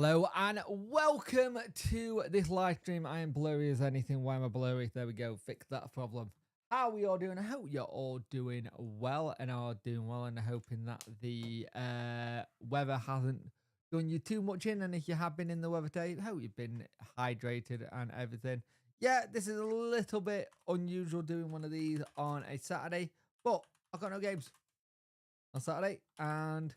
Hello and welcome to this live stream. I am blurry as anything. Why am I blurry? There we go. Fix that problem. How are we all doing? I hope you're all doing well and are doing well, and hoping that the weather hasn't done you too much in. And if you have been in the weather today, I hope you've been hydrated and everything. Yeah, this is a little bit unusual doing one of these on a Saturday, but I've got no games on Saturday, and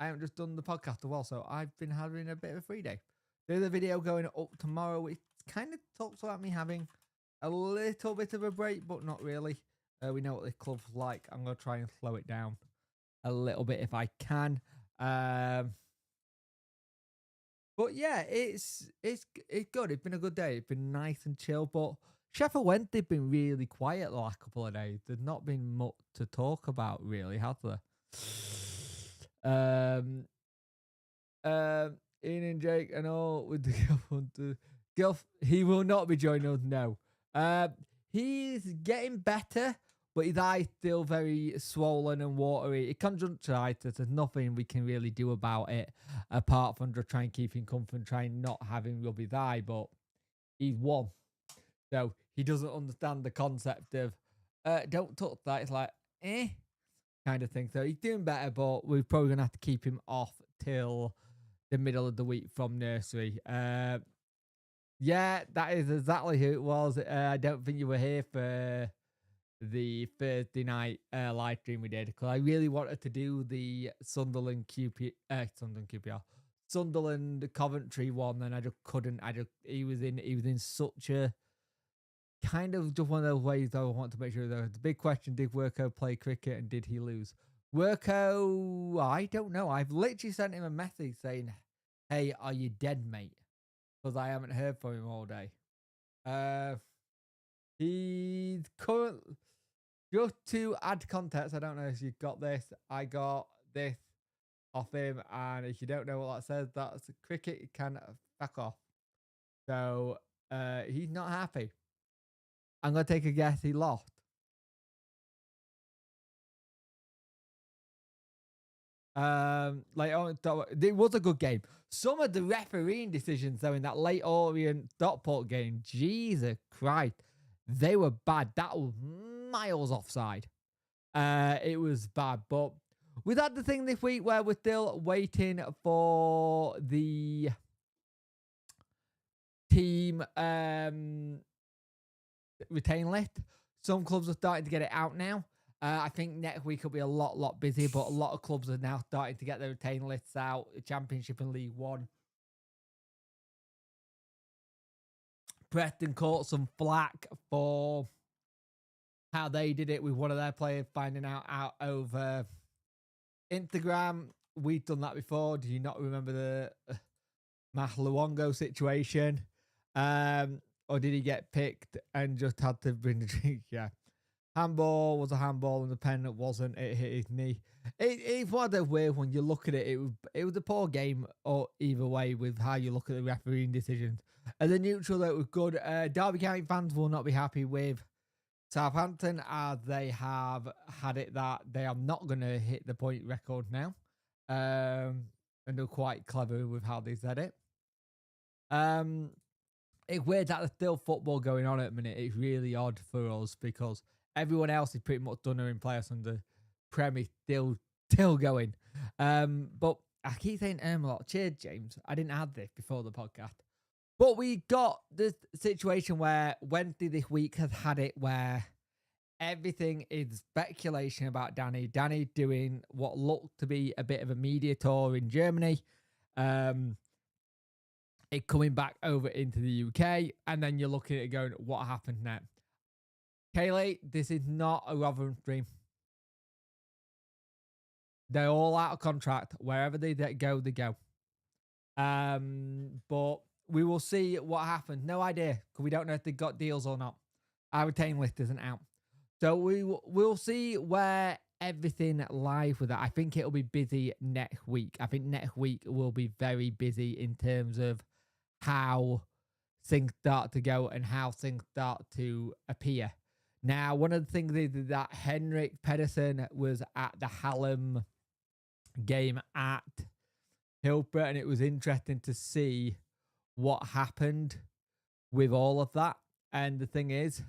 I haven't just done the podcast as well, so I've been having a bit of a free day. There's a video going up tomorrow, which kind of talks about me having a little bit of a break, but not really. We know what this club's like. I'm going to try and slow it down a little bit if I can. But yeah, it's good. It's been a good day. It's been nice and chill, but Sheffield Wednesday have been really quiet the last couple of days. There's not been much to talk about, really, has there? Ian and Jake and all with the Gilf. He will not be joining us. No. He's getting better, but his eye's still very swollen and watery. Conjunctivitis. There's nothing we can really do about it apart from just try and keep him comfort and try and not have him rub his eye. But he's one, so he doesn't understand the concept of don't touch that. It's like kind of thing. So he's doing better, but we're probably gonna have to keep him off till the middle of the week from nursery. Yeah, that is exactly who it was. I don't think you were here for the Thursday night live stream we did, because I really wanted to do the Sunderland Coventry one, and I just couldn't. He was in such a kind of just one of those ways I want to make sure. The big question: did Worko play cricket, and did he lose? Worko, I don't know. I've literally sent him a message saying, "Hey, are you dead, mate?" Because I haven't heard from him all day. He's currently, just to add context, I don't know if you got this. I got this off him, and if you don't know what that says, that's cricket can fuck off. So he's not happy. I'm gonna take a guess he lost. It was a good game. Some of the refereeing decisions though in that late Orient Stockport game, Jesus Christ, they were bad. That was miles offside. It was bad, but we had the thing this week where we're still waiting for the team retain list. Some clubs are starting to get it out now. I think next week will be a lot busy, but a lot of clubs are now starting to get their retain lists out. Championship and League One. Preston caught some flack for how they did it with one of their players finding out over Instagram. We've done that before. Do you not remember the Math Luongo situation? Or did he get picked and just had to bring the drink? Yeah. Handball was a handball and the pen wasn't. It hit his knee. It's one of the weird when you look at it. It was a poor game or either way with how you look at the refereeing decisions. And the neutral that was good. Derby County fans will not be happy with Southampton as they have had it that they are not going to hit the point record now. And they're quite clever with how they said it. It's weird that there's still football going on at the minute. It's really odd for us because everyone else is pretty much done in place and the Premier still going. But I keep saying a lot. Cheers, James. I didn't add this before the podcast. But we got the situation where Wednesday this week has had it where everything is speculation about Danny. Danny doing what looked to be a bit of a media tour in Germany. It coming back over into the UK. And then you're looking at it going, what happened next? Kaylee, this is not a Rotherham stream. They're all out of contract. Wherever they go, they go. But we will see what happens. No idea, because we don't know if they got deals or not. Our retain list isn't out. So we'll see where everything lies with that. I think it'll be busy next week. I think next week will be very busy in terms of how things start to go and how things start to appear. Now, one of the things is that Henrik Pedersen was at the Hallam game at Hillsborough, and it was interesting to see what happened with all of that. And the thing is,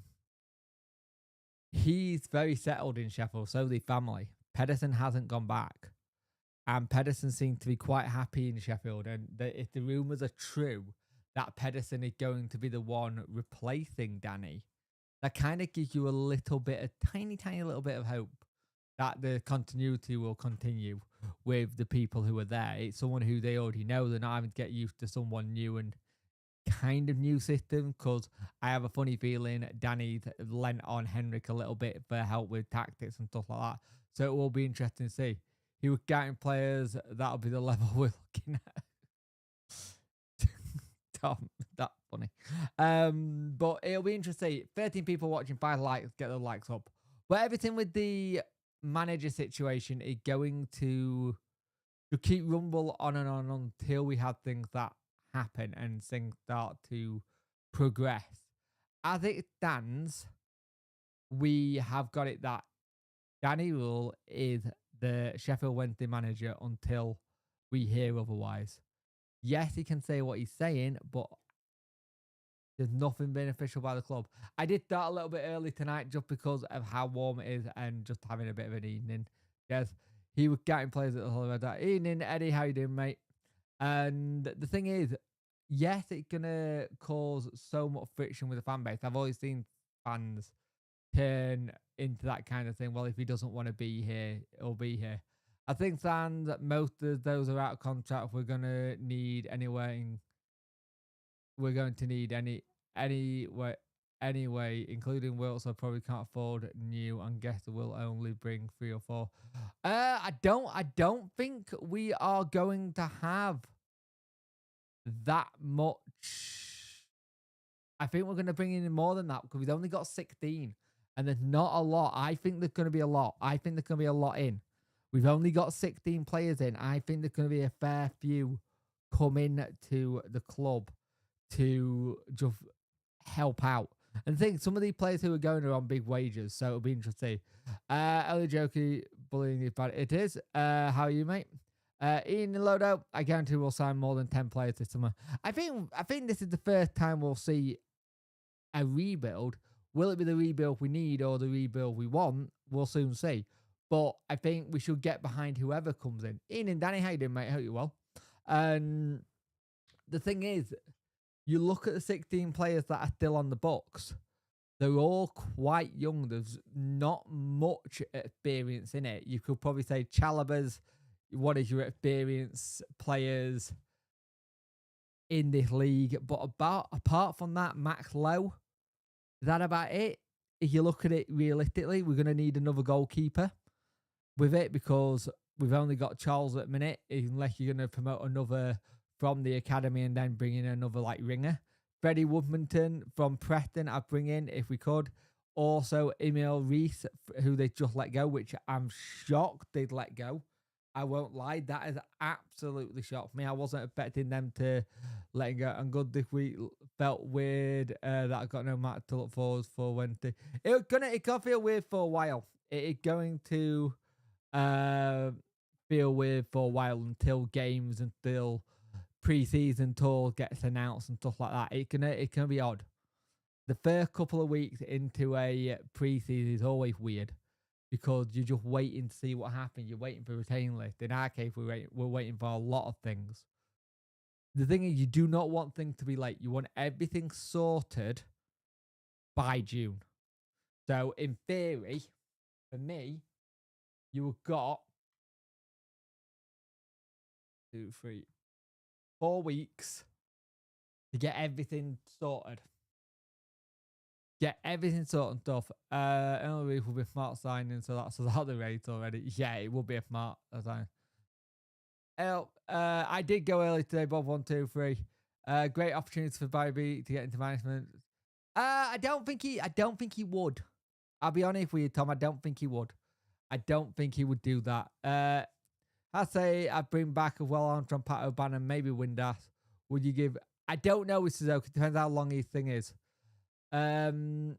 he's very settled in Sheffield, so the family. Pedersen hasn't gone back. And Pedersen seemed to be quite happy in Sheffield. And if the rumours are true that Pedersen is going to be the one replacing Danny, that kind of gives you a little bit, a tiny, tiny little bit of hope that the continuity will continue with the people who are there. It's someone who they already know. They're not having to get used to someone new and kind of new system, because I have a funny feeling Danny's lent on Henrik a little bit for help with tactics and stuff like that. So it will be interesting to see. He was getting players, that'll be the level we're looking at. Tom, that's funny. But it'll be interesting. 13 people watching, 5 likes, get the likes up. But everything with the manager situation is going to keep rumble on and on until we have things that happen and things start to progress. As it stands, we have got it that Danny Röhl is the Sheffield Wednesday manager until we hear otherwise. Yes, he can say what he's saying, but there's nothing beneficial by the club. I did start a little bit early tonight just because of how warm it is and just having a bit of an evening. Yes, he was getting players at the whole that evening. Eddie, how you doing, mate? And the thing is, yes, it's gonna cause so much friction with the fan base. I've always seen fans turn into that kind of thing. Well, if he doesn't want to be here, he'll be here. I think that most of those are out of contract. We're gonna need we're going to need anyway, including Wilt, so probably can't afford new, and guess we'll only bring 3 or 4. I don't think we are going to have that much. I think we're going to bring in more than that because we've only got 16 and there's not a lot. I think there's going to be a lot. I think there's going to be a lot in. We've only got 16 players in. I think there's going to be a fair few coming to the club to just help out. And think some of these players who are going are on big wages, so it'll be interesting. Ellie Jokey, bullying is bad. It is. How are you, mate? Ian Lodo, I guarantee we'll sign more than 10 players this summer. I think this is the first time we'll see a rebuild. Will it be the rebuild we need or the rebuild we want? We'll soon see. But I think we should get behind whoever comes in. Ian and Danny, how you doing, mate? Hope you're well. And the thing is, you look at the 16 players that are still on the books. They're all quite young. There's not much experience in it. You could probably say Chalobah's one of your experienced players in this league. But apart from that, Max Lowe, is that about it? If you look at it realistically, we're going to need another goalkeeper with it because we've only got Charles at the minute, unless you're going to promote another from the academy and then bring in another like ringer. Freddie Woodmanton from Preston, I'd bring in if we could. Also, Emil Reese, who they just let go, which I'm shocked they'd let go. I won't lie, that has absolutely shocked me. I wasn't expecting them to let him go. And good this week felt weird that I got no match to look forward for Wednesday. It can feel weird for a while. It is going to feel weird for a while until games, until pre-season tour gets announced and stuff like that. It can be odd. The first couple of weeks into a pre-season is always weird because you're just waiting to see what happens. You're waiting for retain list. In our case, we're waiting for a lot of things. The thing is, you do not want things to be late. You want everything sorted by June. So in theory, for me, you have got 2, 3, 4 weeks to get everything sorted. Get everything sorted and stuff. Only week will be smart signing, so that's out the rate already. Yeah, it will be a smart sign. I did go early today, Bob 1, 2, 3. Great opportunity for Barry B to get into management. I don't think he would. I'll be honest with you, Tom. I don't think he would. I don't think he would do that. I say I'd bring back a well-armed from Pat O'Bannon, maybe Windass. Would you give? I don't know with Suzuki. Depends how long his thing is. Kaylee's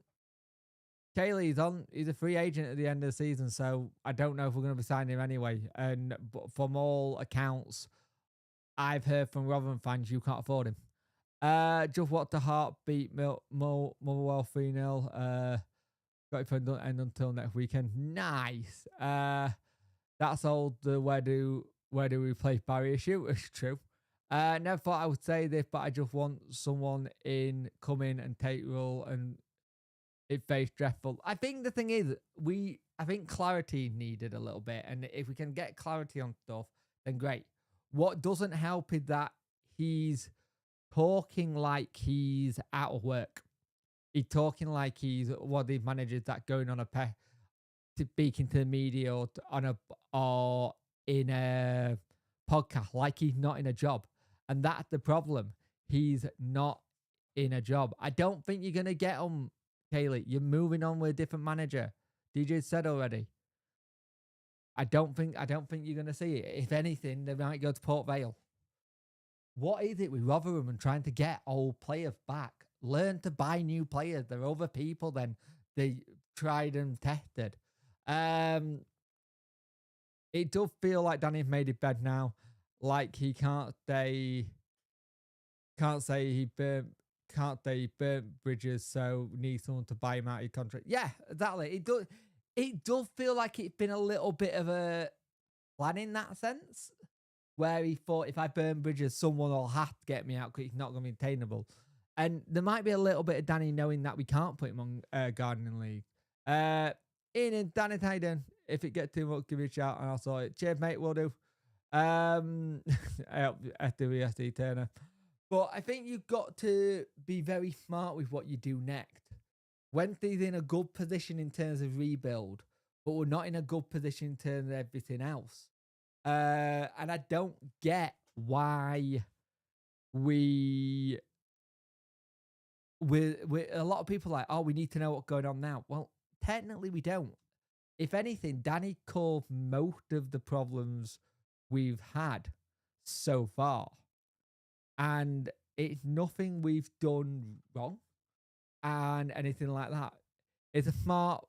on. He's a free agent at the end of the season, so I don't know if we're going to be signing him anyway. But from all accounts, I've heard from Rotherham fans you can't afford him. Just what the Heart beat Motherwell 3-0. Got it for and until next weekend. Nice. That's all the where do we play Barry issue. It's true. Never thought I would say this, but I just want someone in come in and take role and it faced dreadful. I think the thing is I think clarity needed a little bit, and if we can get clarity on stuff, then great. What doesn't help is that he's talking like he's out of work. He's talking like he's one of these managers that going on speaking to the media or in a podcast like he's not in a job, and that's the problem. He's not in a job. I don't think you're gonna get him, Kaylee. You're moving on with a different manager. DJ said already. I don't think you're gonna see it. If anything, they might go to Port Vale. What is it with Rotherham and trying to get old players back? Learn to buy new players. They're other people than they tried and tested. It does feel like Danny's made his bed now. Like he can't say he burnt bridges, so needs someone to buy him out of his contract. Yeah, exactly. It does feel like it's been a little bit of a plan in that sense, where he thought if I burn bridges, someone will have to get me out because it's not going to be attainable. And there might be a little bit of Danny knowing that we can't put him on Gardening League. Ian and Danny, how you doing? If it gets too much, give me a shout and I'll sort it. Cheers, mate, will do. FWSD Turner. But I think you've got to be very smart with what you do next. Wednesday's in a good position in terms of rebuild, but we're not in a good position in terms of everything else. And I don't get why we're a lot of people are like, oh, we need to know what's going on now. Well, technically we don't. If anything, Danny caused most of the problems we've had so far. And it's nothing we've done wrong and anything like that. It's smart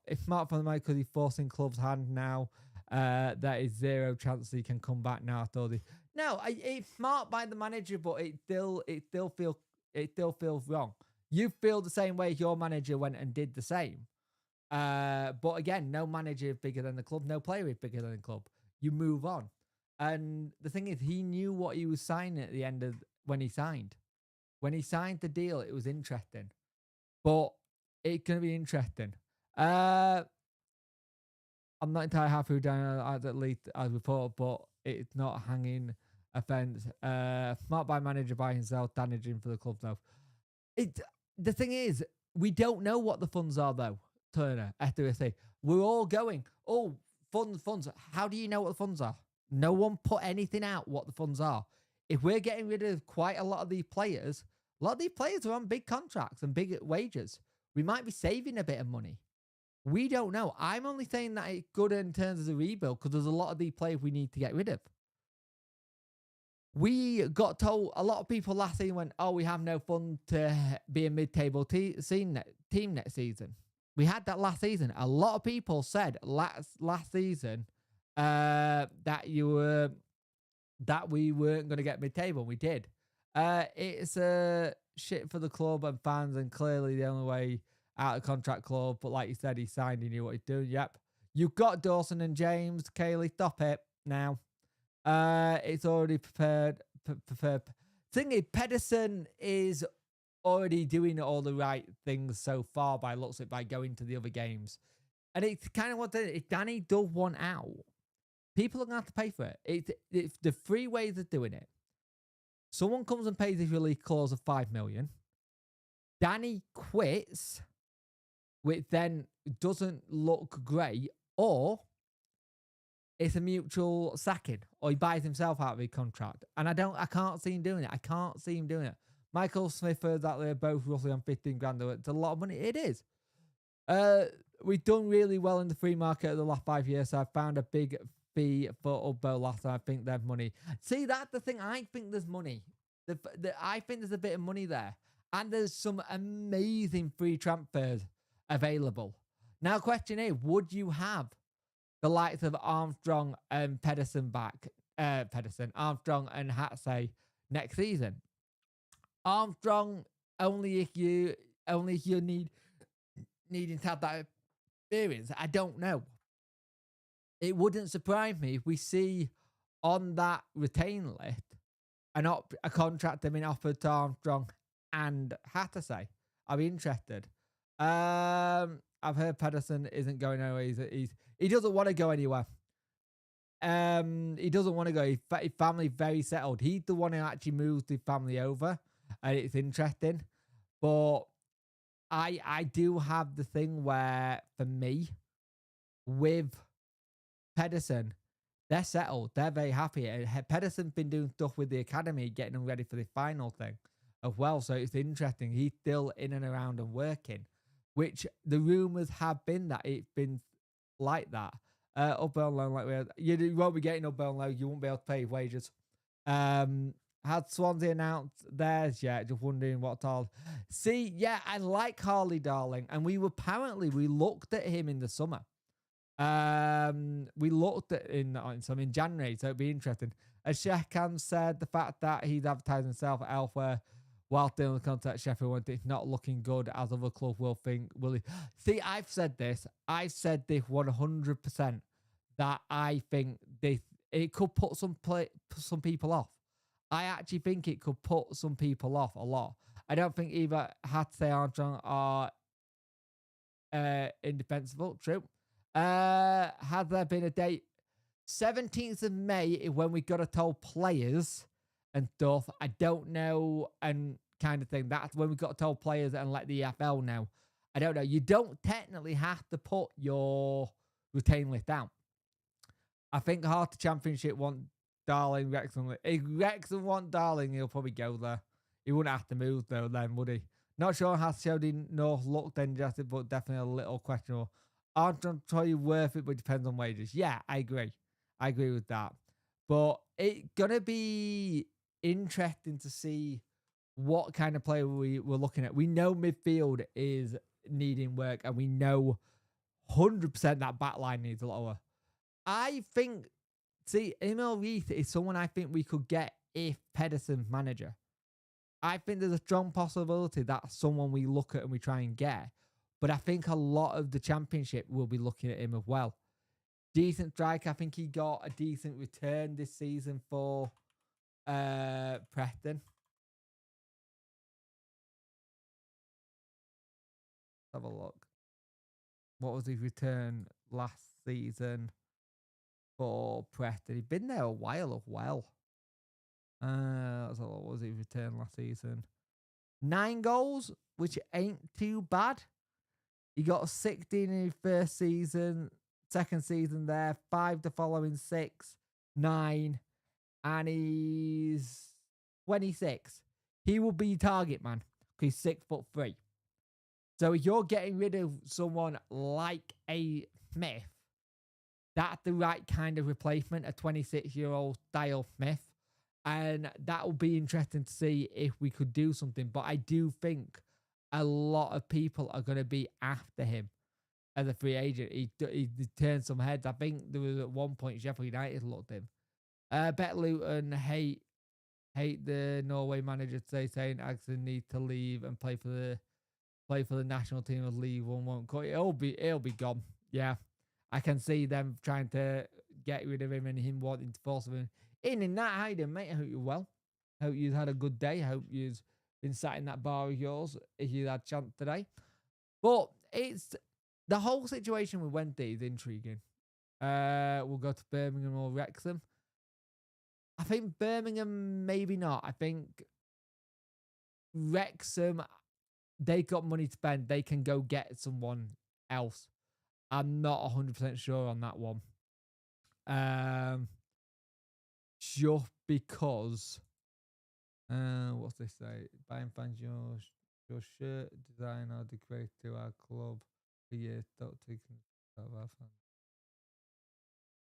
from the man because he's forcing club's hand now. There is zero chance he can come back now after all this. No, it's smart by the manager, but it still feels wrong. You feel the same way your manager went and did the same. But again, no manager is bigger than the club, no player is bigger than the club. You move on. And the thing is, he knew what he was signing at the end of when he signed. When he signed the deal, it was interesting. But it's going to be interesting. I'm not entirely happy with Daniel at least as reported, but it's not hanging offence. Smart by manager by himself, damaging for the club though. The thing is, we don't know what the funds are though, Turner, FWSC. We're all going, oh, funds. How do you know what the funds are? No one put anything out what the funds are. If we're getting rid of quite a lot of these players, a lot of these players are on big contracts and big wages. We might be saving a bit of money. We don't know. I'm only saying that it's good in terms of the rebuild because there's a lot of these players we need to get rid of. We got told, a lot of people last season went, oh, we have no fund to be a mid-table team next season. We had that last season. A lot of people said last season that we weren't going to get mid-table. We did. It's a shit for the club and fans, and clearly the only way out of contract club. But like you said, he signed. He knew what he's doing. Yep. You've got Dawson and James. Kaylee, stop it now. It's already prepared. Thing is, Pedersen is already doing all the right things so far by looks at by going to the other games, and it's kind of what if Danny does want out, people are gonna have to pay for it. It's the three ways of doing it. Someone comes and pays his release clause of $5 million. Danny quits, which then doesn't look great, or it's a mutual sacking, or he buys himself out of his contract. And I can't see him doing it. I can't see him doing it. Michael Smith heard that they're both roughly on 15 grand. It's a lot of money. It is. We've done really well in the free market of the last 5 years. So I found a big fee for Ubbo last time. I think they have money. See, that's the thing. I think there's money. I think there's a bit of money there. And there's some amazing free transfers available. Now, question is, would you have the likes of Armstrong and Pedersen back Armstrong and Hatsay next season. Armstrong only if you needing to have that experience. I don't know. It wouldn't surprise me if we see on that retain list a contract being offered to Armstrong and Hattersley. I'll be interested. I've heard Pedersen isn't going anywhere. He doesn't want to go anywhere. He doesn't want to go. His family very settled. He's the one who actually moves the family over, and it's interesting. But I do have the thing where, for me, with Pedersen, they're settled. They're very happy. And Pedersen's been doing stuff with the academy, getting them ready for the final thing as well. So it's interesting. He's still in and around and working, which the rumours have been that it's been like that. Up and low, like you won't be getting up and low. You won't be able to pay wages. Had Swansea announced theirs yet? Just wondering what's all. See, yeah, I like Harley Darling, and we looked at him in the summer. We looked at in January, so it'd be interesting. As Shekhan said, the fact that he's advertising himself elsewhere while still in the contract Sheffield, it's not looking good, as other clubs will think. Will he? See, I've said this 100% that I think it could put some people off. I actually think it could put some people off a lot. I don't think either Hatsay Armstrong are indefensible. True. Has there been a date? 17th of May is when we got to tell players and stuff. I don't know, and kind of thing. That's when we got to tell players and let the EFL know. I don't know. You don't technically have to put your retain list down. I think Heart Championship want Darling, Wrexham. If Wrexham want Darling, he'll probably go there. He wouldn't have to move though then, would he? Not sure how Sheldon North looked interested, but definitely a little questionable. Armstrong probably worth it, but it depends on wages. Yeah, I agree. I agree with that. But it's going to be interesting to see what kind of player we're looking at. We know midfield is needing work, and we know 100% that back line needs a lot of work. I think, Emil Reith is someone I think we could get if Pedersen's manager. I think there's a strong possibility that's someone we look at and we try and get. But I think a lot of the championship will be looking at him as well. Decent strike. I think he got a decent return this season for Preston. Let's have a look. What was his return last season for Preston? He'd been there a while as well. What was his return last season? 9 goals, which ain't too bad. He got 16 in his first season, second season there, 5 the following 6, 9, and he's 26. He will be target man because he's 6'3". So if you're getting rid of someone like a Smith, that's the right kind of replacement, a 26-year-old style Smith. And that will be interesting to see if we could do something. But I do think a lot of people are going to be after him as a free agent. He turned some heads. I think there was at one point Sheffield United looked at him. Bet Luton hate the Norway manager today, saying Axel needs to leave and play for the national team of League One. Won't cut. It'll be gone. Yeah, I can see them trying to get rid of him and him wanting to force him in that hiding, mate. I hope you're well. Hope you've had a good day. Hope you've been sat in that bar of yours if you had a chance today. But it's the whole situation with Wednesday is intriguing. We'll go to Birmingham or Wrexham. I think Birmingham, maybe not. I think Wrexham, they got money to spend. They can go get someone else. I'm not 100% sure on that one. Just because, what's this say? Buying fans your shirt design or decorate to our club for years. Don't take of our fans.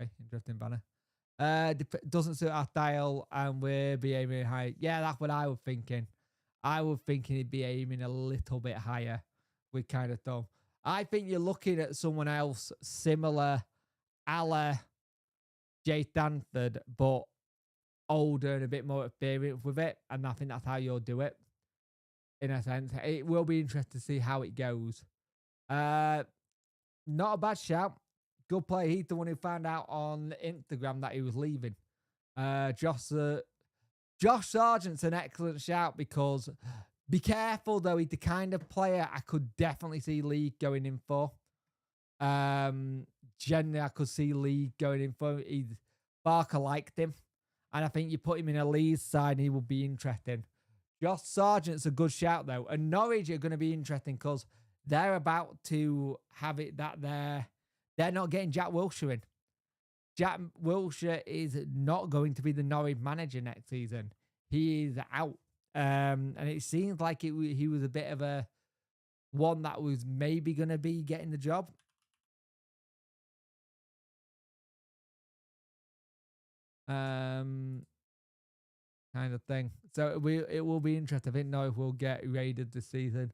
Okay, interesting banner. Doesn't suit our style, and we're be aiming high. Yeah, that's what I was thinking. I was thinking he'd be aiming a little bit higher with kind of stuff. I think you're looking at someone else similar, a la Jay Stanford, but older and a bit more experience with it. And I think that's how you'll do it, in a sense. It will be interesting to see how it goes. Not a bad shout. Good play. He's the one who found out on Instagram that he was leaving. Josh Sargent's an excellent shout because be careful though. He's the kind of player I could definitely see Lee going in for. Generally, I could see Lee going in for. Barker liked him, and I think you put him in a Lee's side, he will be interesting. Josh Sargent's a good shout though, and Norwich are going to be interesting because they're about to have it that they're not getting Jack Wilshere in. Jack Wilshere is not going to be the Norwich manager next season. He is out. And it seems like he was a bit of a one that was maybe going to be getting the job. Kind of thing. So it will be interesting. I think Norwich will get raided this season.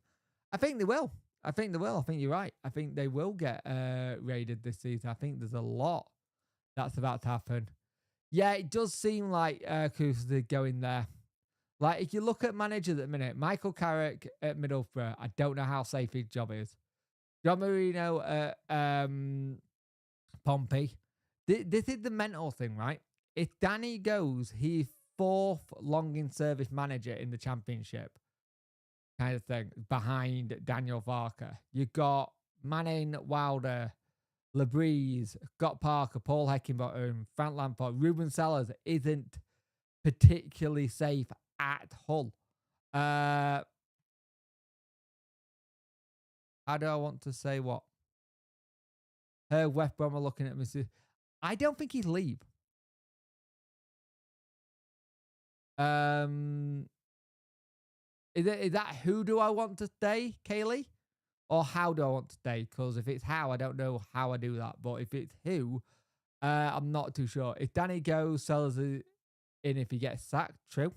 I think they will. I think you're right. I think they will get raided this season. I think there's a lot that's about to happen. Yeah, it does seem like Coos are going there. Like, if you look at managers at the minute, Michael Carrick at Middlesbrough, I don't know how safe his job is. John Marino at Pompey. This is the mental thing, right? If Danny goes, he's 4th long-in-service manager in the Championship, kind of thing, behind Daniel Farker. You got Manning, Wilder, Labrise, Scott Parker, Paul Heckingbottom, Frank Lampard. Ruben Sellers isn't particularly safe at Hull. How do I want to say what? West Brom are looking at me. I don't think he'd leave. Is that who do I want to stay, Kaylee? Or how do I want to stay? Because if it's how, I don't know how I do that. But if it's who, I'm not too sure. If Danny goes, Sellers is in if he gets sacked, true.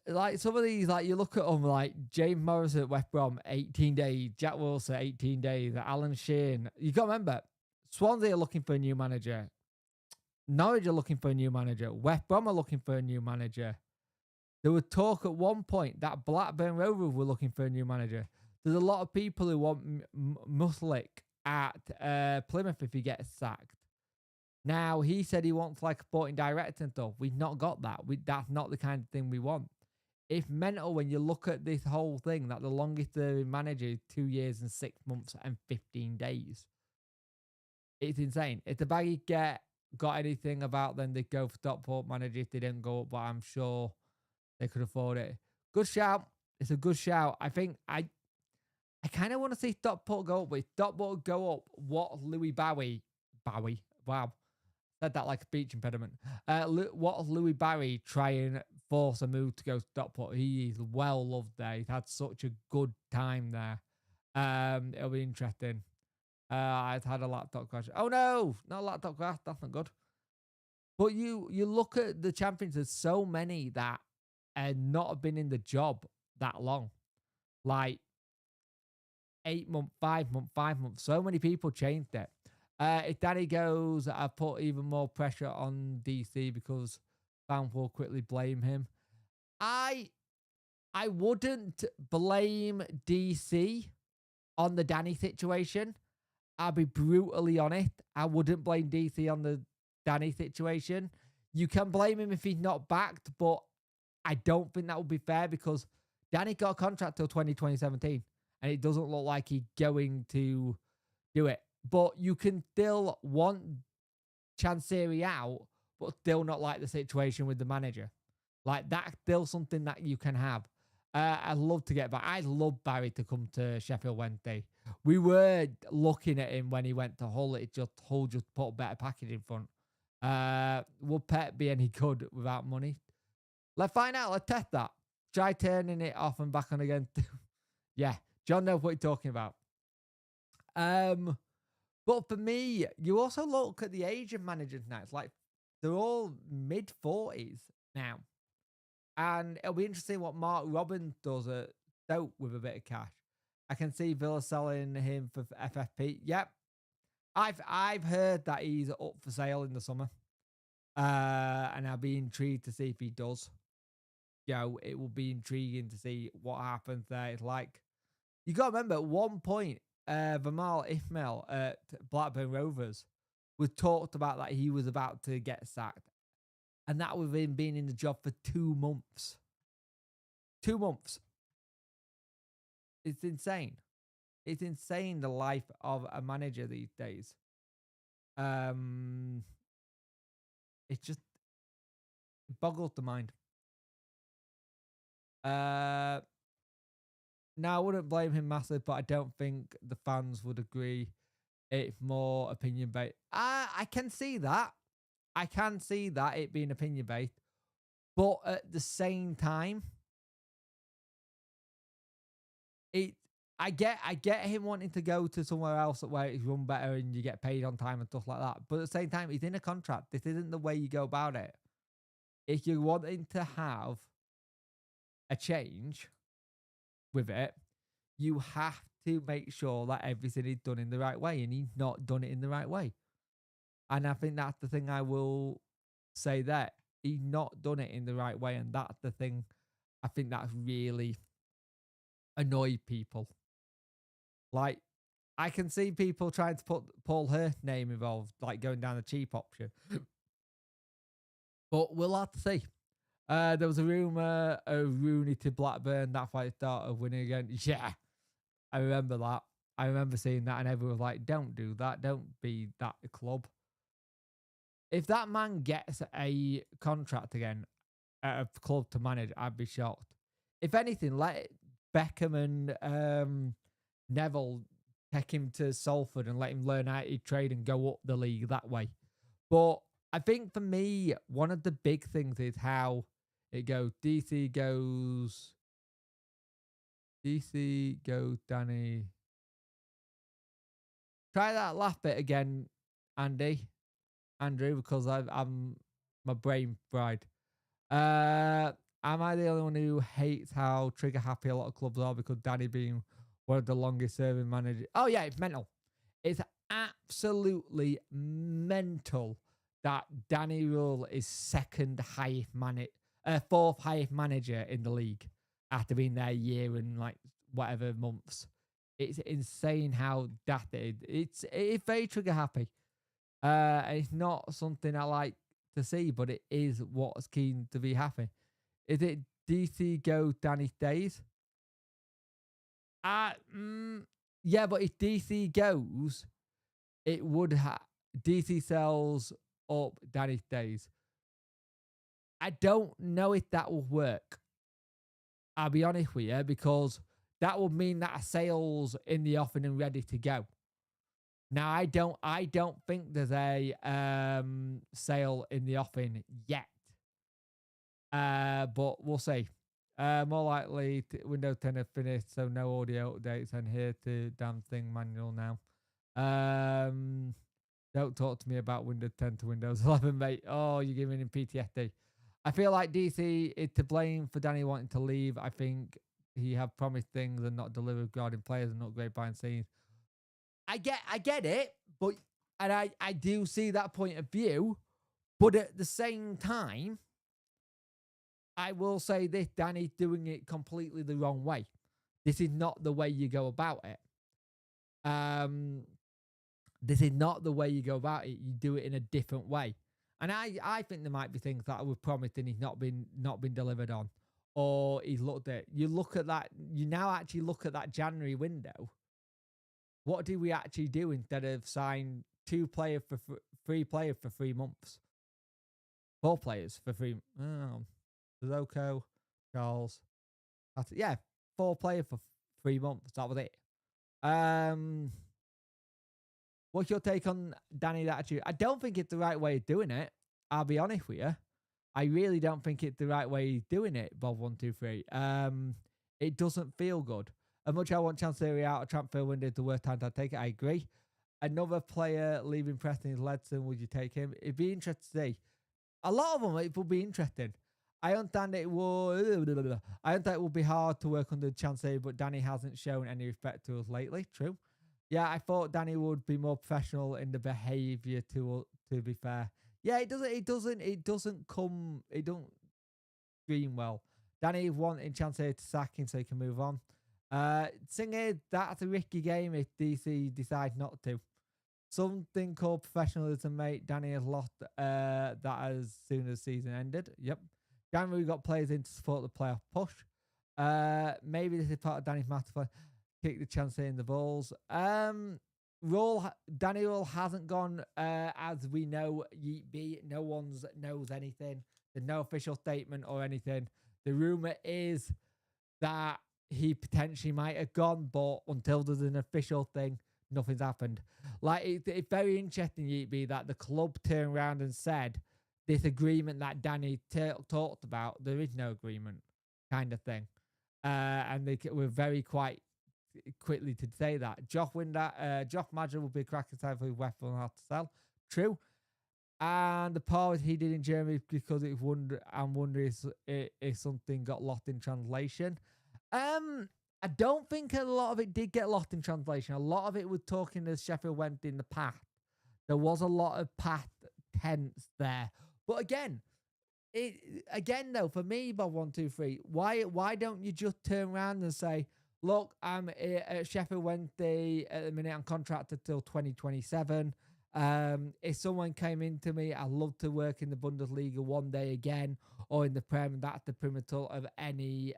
Like some of these, like you look at them, like James Morrison at West Brom, 18 days. Jack Wilson, 18 days. Alan Sheehan. You got to remember, Swansea are looking for a new manager. Norwich are looking for a new manager. West Brom are looking for a new manager. There was talk at one point that Blackburn Rovers were looking for a new manager. There's a lot of people who want Muslik at Plymouth if he gets sacked. Now, he said he wants like a sporting director and stuff. We've not got that. That's not the kind of thing we want. It's mental when you look at this whole thing that the longest serving manager is 2 years and 6 months and 15 days. It's insane. If the Baggy got anything about them, they'd go for Stockport manager if they didn't go up, but I'm sure they could afford it. Good shout. It's a good shout. I think I kind of want to see Stockport go up. But if Stockport go up, what Louis Bowie, wow, said that like a speech impediment. What Louis Barry try and force a move to go to Stockport? He is well loved there. He's had such a good time there. It'll be interesting. I've had a laptop crash. Oh no, not a laptop crash. That's not good. But you look at the champions. There's so many that not have been in the job that long, like 8 months, 5 months, 5 months. So many people changed it. If Danny goes, I put even more pressure on DC because fans will quickly blame him. I wouldn't blame DC on the Danny situation. I'll be brutally honest. I wouldn't blame DC on the Danny situation. You can blame him if he's not backed, but I don't think that would be fair because Danny got a contract till 2017, and it doesn't look like he's going to do it. But you can still want Chansiri out, but still not like the situation with the manager. Like, that's still something that you can have. I'd love to get back. I'd love Barry to come to Sheffield Wednesday. We were looking at him when he went to Hull. Hull just put a better package in front. Would Pep be any good without money? Let's find out. Let's test that. Try turning it off and back on again. Yeah, John knows what he's talking about. But for me, you also look at the age of managers now. It's like they're all mid-40s now. And it'll be interesting what Mark Robin does at Stoke with a bit of cash. I can see Villa selling him for FFP. Yep. I've heard that he's up for sale in the summer, and I'll be intrigued to see if he does. It will be intriguing to see what happens there. It's like you got to remember at one point, Vimal Ismail at Blackburn Rovers was talked about that he was about to get sacked, and that with him being in the job for 2 months. 2 months. It's insane. It's insane the life of a manager these days. It just boggles the mind. Now I wouldn't blame him massively, but I don't think the fans would agree. It's more opinion based. I can see that. I can see that it being opinion based, but at the same time, I get him wanting to go to somewhere else where it's run better and you get paid on time and stuff like that. But at the same time, he's in a contract. This isn't the way you go about it. If you're wanting to have a change with it, you have to make sure that everything is done in the right way, and he's not done it in the right way. And I think that's the thing I will say there. He's not done it in the right way, and that's the thing I think that's really annoyed people. Like, I can see people trying to put Paul Hurst's name involved, like going down the cheap option. But we'll have to see. There was a rumour of Rooney to Blackburn. That's why it started winning again. Yeah, I remember that. I remember seeing that, and everyone was like, don't do that. Don't be that club. If that man gets a contract again at a club to manage, I'd be shocked. If anything, let Beckham and Neville take him to Salford and let him learn how to trade and go up the league that way. But I think for me, one of the big things is how it goes. DC goes Danny. Try that last bit again, Andrew, because I'm my brain fried. Am I the only one who hates how trigger happy a lot of clubs are because Danny being one of the longest serving managers? Oh yeah, it's mental. It's absolutely mental that Danny Röhl is fourth highest manager in the league after being there a year and like whatever months. It's insane how daft it is. It's very trigger happy. It's not something I like to see, but it is what's keen to be happy. Is it DC go Danny stays? Yeah, but if DC goes, it would DC sells up Danny stays. I don't know if that will work. I'll be honest with you, because that would mean that a sale's in the offing and ready to go. Now I don't think there's a sale in the offing yet. But we'll see. More likely Windows 10 have finished, so no audio updates, and here to damn thing manual now. Don't talk to me about Windows 10 to Windows 11, mate. Oh, you're giving him PTSD. I feel like DC is to blame for Danny wanting to leave. I think he have promised things and not delivered regarding players and not great behind scenes. I get it, but I do see that point of view, but at the same time, I will say this: Danny's doing it completely the wrong way. This is not the way you go about it. This is not the way you go about it. You do it in a different way. And I think there might be things that were promised and he's not been delivered on, or he's looked at. You look at that. You now actually look at that January window. What did we actually do instead of sign 3 players for 3 months? 4 players for 3. Zoko, Charles. Yeah, 4 players for 3 months. That was it. What's your take on Danny's attitude? I don't think it's the right way of doing it. I'll be honest with you. I really don't think it's the right way of doing it, Bob123. It doesn't feel good. As much as I want Chancery out of transfer window, the worst time to take it, I agree. Another player leaving Preston is Ledson. Would you take him? It'd be interesting to see. A lot of them, it would be interesting. I understand it will be hard to work under Chancery, but Danny hasn't shown any respect to us lately. True. Yeah, I thought Danny would be more professional in the behaviour. To be fair, yeah, it doesn't come. It don't scream well. Danny wanting chance here to sack him so he can move on. Thing is, that's a risky game if DC decide not to. Something called professionalism, mate. Danny has lost that as soon as season ended. Yep. January got players in to support the playoff push. Maybe this is part of Danny's master plan. Kick the chance in the balls. Danny Röhl hasn't gone as we know. Yeet B. No one knows anything. There's no official statement or anything. The rumor is that he potentially might have gone, but until there's an official thing, nothing's happened. Like it's very interesting, Yeet B, that the club turned around and said this agreement that Danny talked about, there is no agreement, kind of thing. And they were very quite quickly to say that. Josh Madger will be a cracking side for West Ham hard to sell. True. And the part he did in Germany because I'm wondering if something got lost in translation. I don't think a lot of it did get lost in translation. A lot of it was talking as Sheffield went in the past. There was a lot of past tense there. But again, though, for me, Bob 123, why don't you just turn around and say, look, I'm at Sheffield Wednesday at the minute. I'm contracted till 2027. If someone came into me, I'd love to work in the Bundesliga one day again, or in the Prem. That's the primitive of any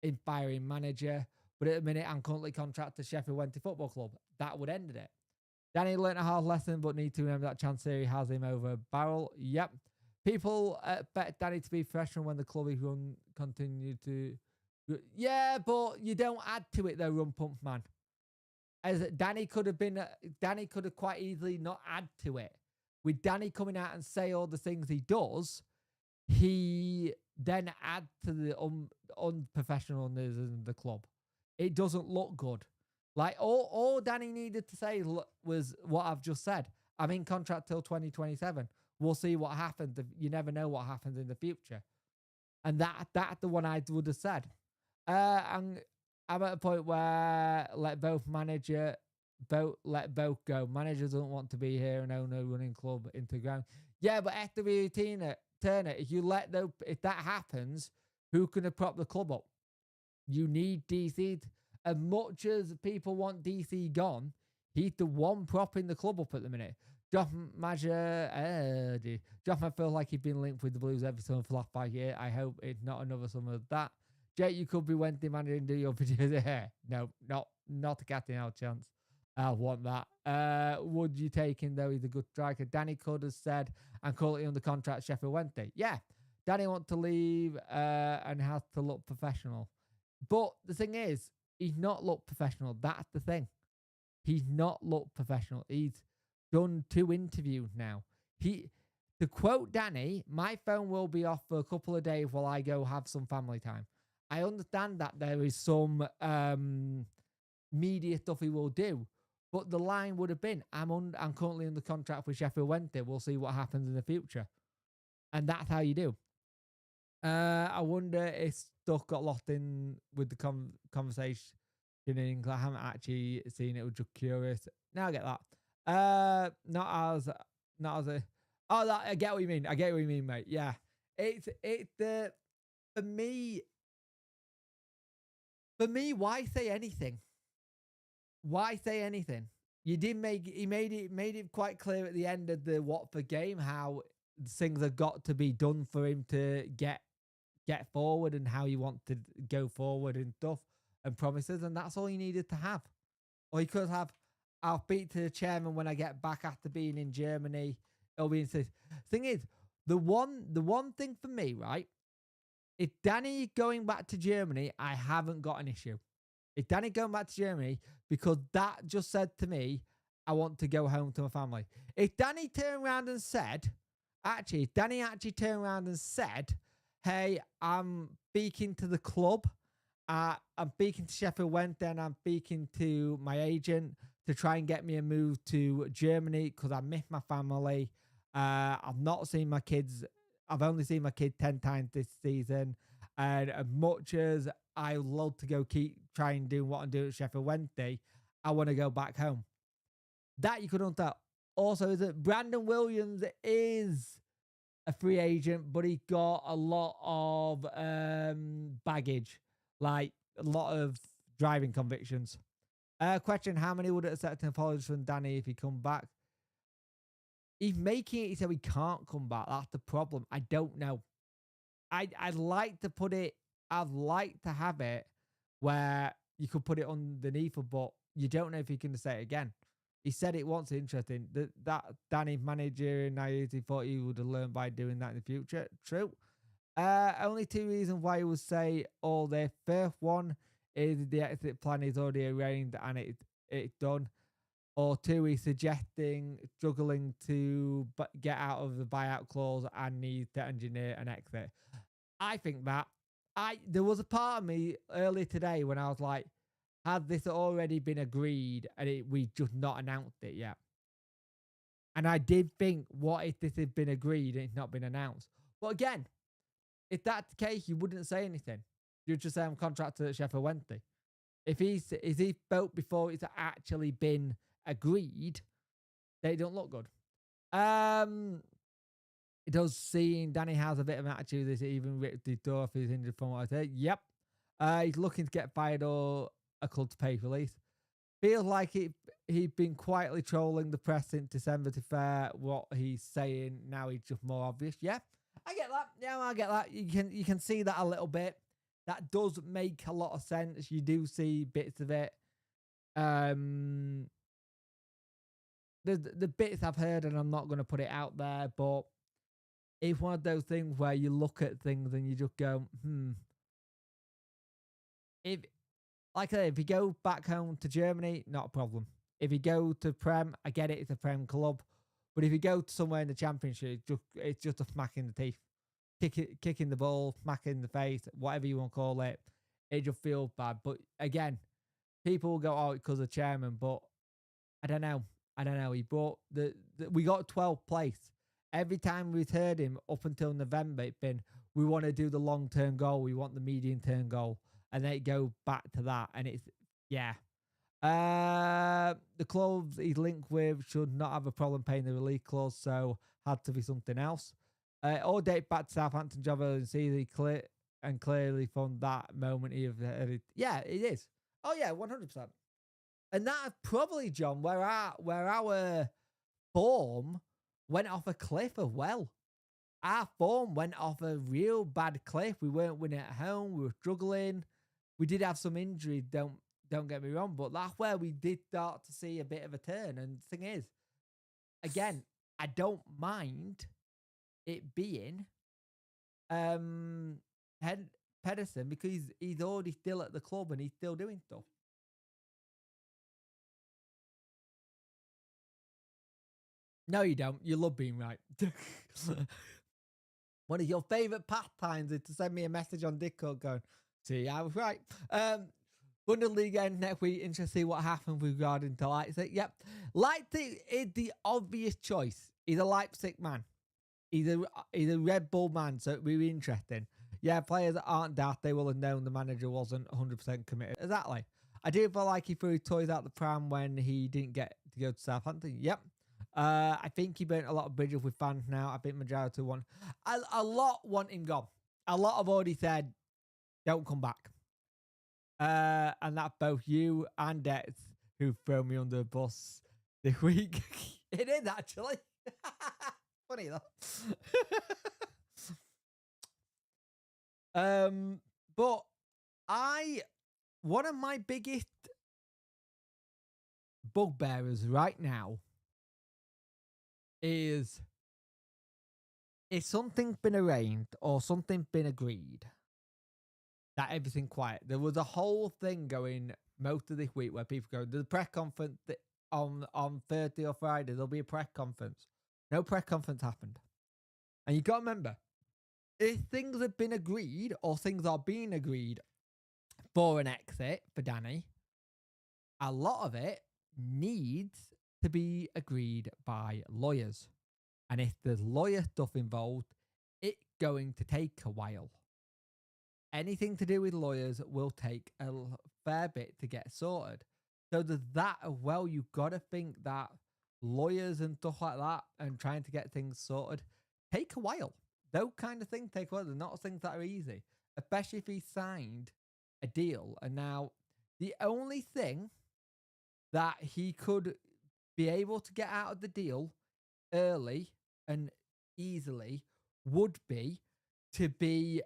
inspiring manager. But at the minute, I'm currently contracted to Sheffield Wednesday Football Club. That would end it. Danny learned a hard lesson, but need to remember that chance theory has him over a barrel. Yep. People expect Danny to be professional when the club is run continue to. Yeah, but you don't add to it though, Run Pump Man. As Danny could have quite easily not add to it. With Danny coming out and say all the things he does, he then add to the unprofessionalism of the club. It doesn't look good. Like all Danny needed to say was what I've just said. I'm in contract till 2027. We'll see what happens. You never know what happens in the future. And that's the one I would have said. And I'm at a point where let both go. Manager doesn't want to be here and own a running club into the ground. Yeah, but after Turner, if that happens, who can prop the club up? You need DC. As much as people want DC gone, he's the one propping the club up at the minute. Josh Madger feels like he's been linked with the Blues every summer for the last 5 years. I hope it's not another summer of that. Jake, you could be Wednesday manager and do your videos here. No, not a getting out chance. I want that. Would you take him though? He's a good striker. Danny could have said, I'm currently under contract Sheffield Wednesday. Yeah, Danny wants to leave and has to look professional. But the thing is, he's not looked professional. That's the thing. He's not looked professional. He's done 2 interviews now. To quote Danny, my phone will be off for a couple of days while I go have some family time. I understand that there is some media stuff he will do, but the line would have been, I'm currently under contract with Sheffield Wednesday. We'll see what happens in the future. And that's how you do. I wonder if stuff got lost in with the conversation. I haven't actually seen it. Was just curious. Now I get that. Not as a. Oh, that I get what you mean. I get what you mean, mate. Yeah, it's the for me. For me, why say anything? Why say anything? You did he made it quite clear at the end of the Watford game how things have got to be done for him to get forward and how you want to go forward and stuff and promises, and that's all you needed to have. Or you could have, I'll speak to the chairman when I get back after being in Germany. It'll be insane. Thing is, the one thing for me, right? If Danny going back to Germany, I haven't got an issue. If Danny going back to Germany, because that just said to me, I want to go home to my family. If Danny turned around and said, Danny turned around and said, hey, I'm speaking to the club. I'm speaking to Sheffield Wednesday and I'm speaking to my agent to try and get me a move to Germany because I miss my family. I've not seen my kids. I've only seen my kid 10 times this season. And as much as I love to go keep trying doing what I'm doing at Sheffield Wednesday, I want to go back home. That you could untap. Also, is that Brandon Williams is a free agent, but he got a lot of baggage, like a lot of driving convictions. Question: how many would accept an apology from Danny if he come back? He's making it so he can't come back. That's the problem. I don't know. I'd like to put it. I'd like to have it where you could put it underneath, but you don't know if he can say it again. He said it once. Interesting. That Danny manager in he thought he would have learned by doing that in the future. True. Only two reasons why he would say all this. First one is the exit plan is already arranged and it's done. Or two, he's suggesting struggling to get out of the buyout clause and needs to engineer an exit. I think that there was a part of me earlier today when I was like, had this already been agreed and we just not announced it yet? And I did think, what if this had been agreed and it's not been announced? But again, if that's the case, you wouldn't say anything. You'd just say I'm contracted at Sheffield Wednesday. If he spoke before it's actually been agreed, they don't look good. It does seem Danny has a bit of an attitude. This even ripped the door off his injured from what I said. Yep. He's looking to get fired or a club to pay for release. Feels like he'd been quietly trolling the press since December. To fair, what he's saying now is just more obvious. Yeah, I get that. Yeah, I get that. You can see that a little bit. That does make a lot of sense. You do see bits of it. The bits I've heard, and I'm not going to put it out there, but it's one of those things where you look at things and you just go, If, like I said, if you go back home to Germany, not a problem. If you go to Prem, I get it, it's a Prem club. But if you go to somewhere in the Championship, it's just a smack in the teeth. Kicking the ball, smack in the face, whatever you want to call it. It just feels bad. But again, people will go, oh, because of chairman. But I don't know. He brought we got 12th place. Every time we've heard him up until November, it's been, we want to do the long-term goal. We want the medium-term goal. And they go back to that. And it's, yeah. The clubs he's linked with should not have a problem paying the release clause, so had to be something else. All date back to Southampton job and see clearly from that moment he have yeah, it is. Oh yeah, 100%. And that probably, John, where our form went off a cliff as well. Our form went off a real bad cliff. We weren't winning at home. We were struggling. We did have some injuries, don't get me wrong, but that's where we did start to see a bit of a turn. And the thing is, again, I don't mind it being Pedersen, because he's already still at the club and he's still doing stuff. No, you don't. You love being right. One of your favourite pastimes is to send me a message on Discord going, see, I was right. Bundesliga next week. Interesting to see what happens regarding to Leipzig. Yep. Leipzig is the obvious choice. He's a Leipzig man. He's a Red Bull man, so it'll be interesting. Yeah, players that aren't daft, they will have known the manager wasn't 100% committed. Exactly. I do feel like he threw his toys out the pram when he didn't get to go to Southampton. Yep. I think he burnt a lot of bridges with fans now. I think majority want a lot want him gone. A lot have already said, don't come back. And that's both you and Dex who throw me under the bus this week. It is actually. Funny though. But one of my biggest bugbearers right now is, if something's been arranged or something's been agreed, that everything quiet. There was a whole thing going most of this week where people go, there's a press conference on Thursday or Friday, there'll be a press conference. No press conference happened. And you got to remember, if things have been agreed or things are being agreed for an exit for Danny, a lot of it needs to be agreed by lawyers. And if there's lawyer stuff involved, it's going to take a while. Anything to do with lawyers will take a fair bit to get sorted. So there's that as well. You've got to think that lawyers and stuff like that and trying to get things sorted take a while. Those kind of things take a while. They're not things that are easy, especially if he signed a deal. And now the only thing that he could be able to get out of the deal early and easily would be to be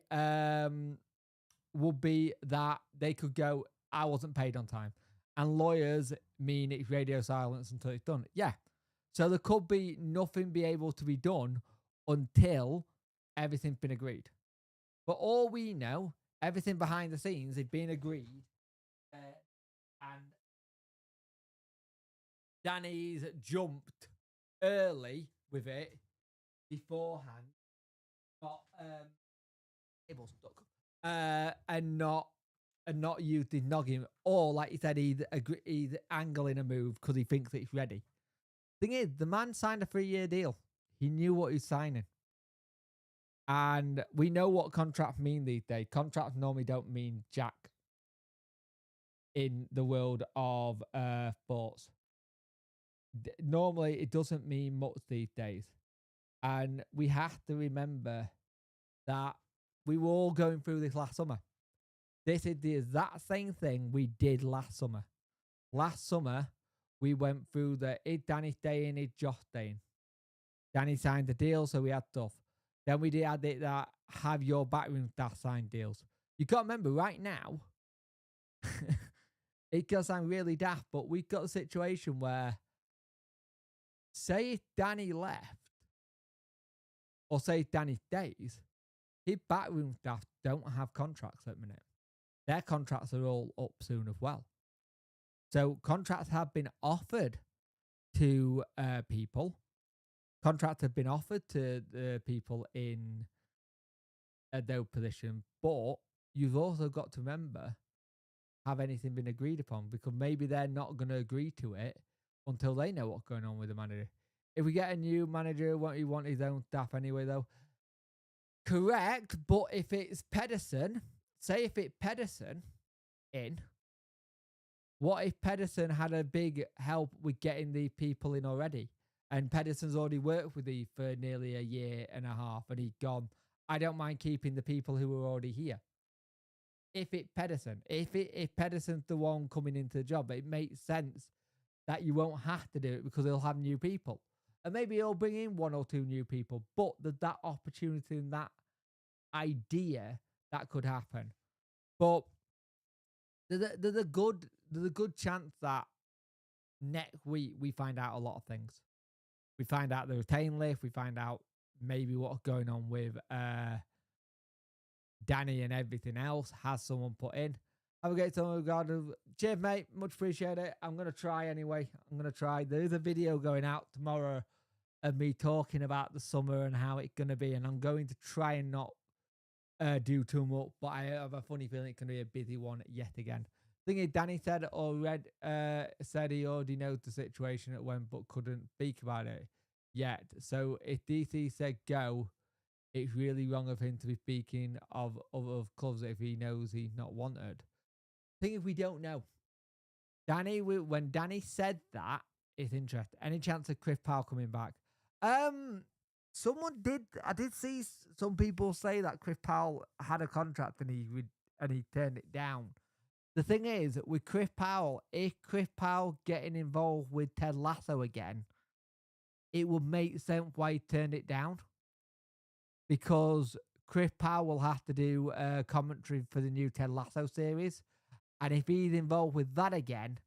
would be that they could go, I wasn't paid on time. And lawyers mean it's radio silence until it's done. Yeah. So there could be nothing be able to be done until everything's been agreed. But all we know, everything behind the scenes is being agreed. And Danny's jumped early with it beforehand. Got cable stuck. And not used his noggin, or like he said, he's angling a move because he thinks it's ready. Thing is, the man signed a 3-year deal. He knew what he was signing, and we know what contracts mean these days. Contracts normally don't mean jack in the world of sports. Normally, it doesn't mean much these days, and we have to remember that we were all going through this last summer. This is the exact same thing we did last summer. Last summer, we went through the is Danny staying, is Josh staying. Danny signed the deal, so we had stuff. Then we had it that have your backroom staff sign deals. You got to remember, right now, it does sound really daft, but we've got a situation where, say if Danny left, or say if Danny stays, his backroom staff don't have contracts at the minute. Their contracts are all up soon as well. So contracts have been offered to people. Contracts have been offered to the people in their position. But you've also got to remember, have anything been agreed upon? Because maybe they're not going to agree to it until they know what's going on with the manager. If we get a new manager, won't he want his own staff anyway, though? Correct. But if it's Pedersen, say if it's Pedersen in, what if Pedersen had a big help with getting the people in already? And Pedersen's already worked with you for nearly a year and a half, and he'd gone, I don't mind keeping the people who are already here. If it's Pedersen, if Pedersen's the one coming into the job, it makes sense that you won't have to do it because he'll have new people. And maybe he'll bring in 1 or 2 new people, but there's that opportunity and that idea that could happen. But there's a good chance that next week we find out a lot of things. We find out the retain list. We find out maybe what's going on with Danny and everything else. Has someone put in? Have a great time, regard. Cheers, mate. Much appreciate it. I'm going to try anyway. I'm going to try. There is a video going out tomorrow of me talking about the summer and how it's going to be. And I'm going to try and not do too much. But I have a funny feeling it's going to be a busy one yet again. Thing is, Danny said said he already knows the situation at when, but couldn't speak about it yet. So if DC said go, it's really wrong of him to be speaking of clubs if he knows he's not wanted. Thing is, we don't know. Danny, when Danny said that, it's interesting. Any chance of Chris Powell coming back? Someone did. I did see some people say that Chris Powell had a contract and he turned it down. The thing is, with Chris Powell, if Chris Powell getting involved with Ted Lasso again, it would make sense why he turned it down. Because Chris Powell will have to do commentary for the new Ted Lasso series. And if he's involved with that again,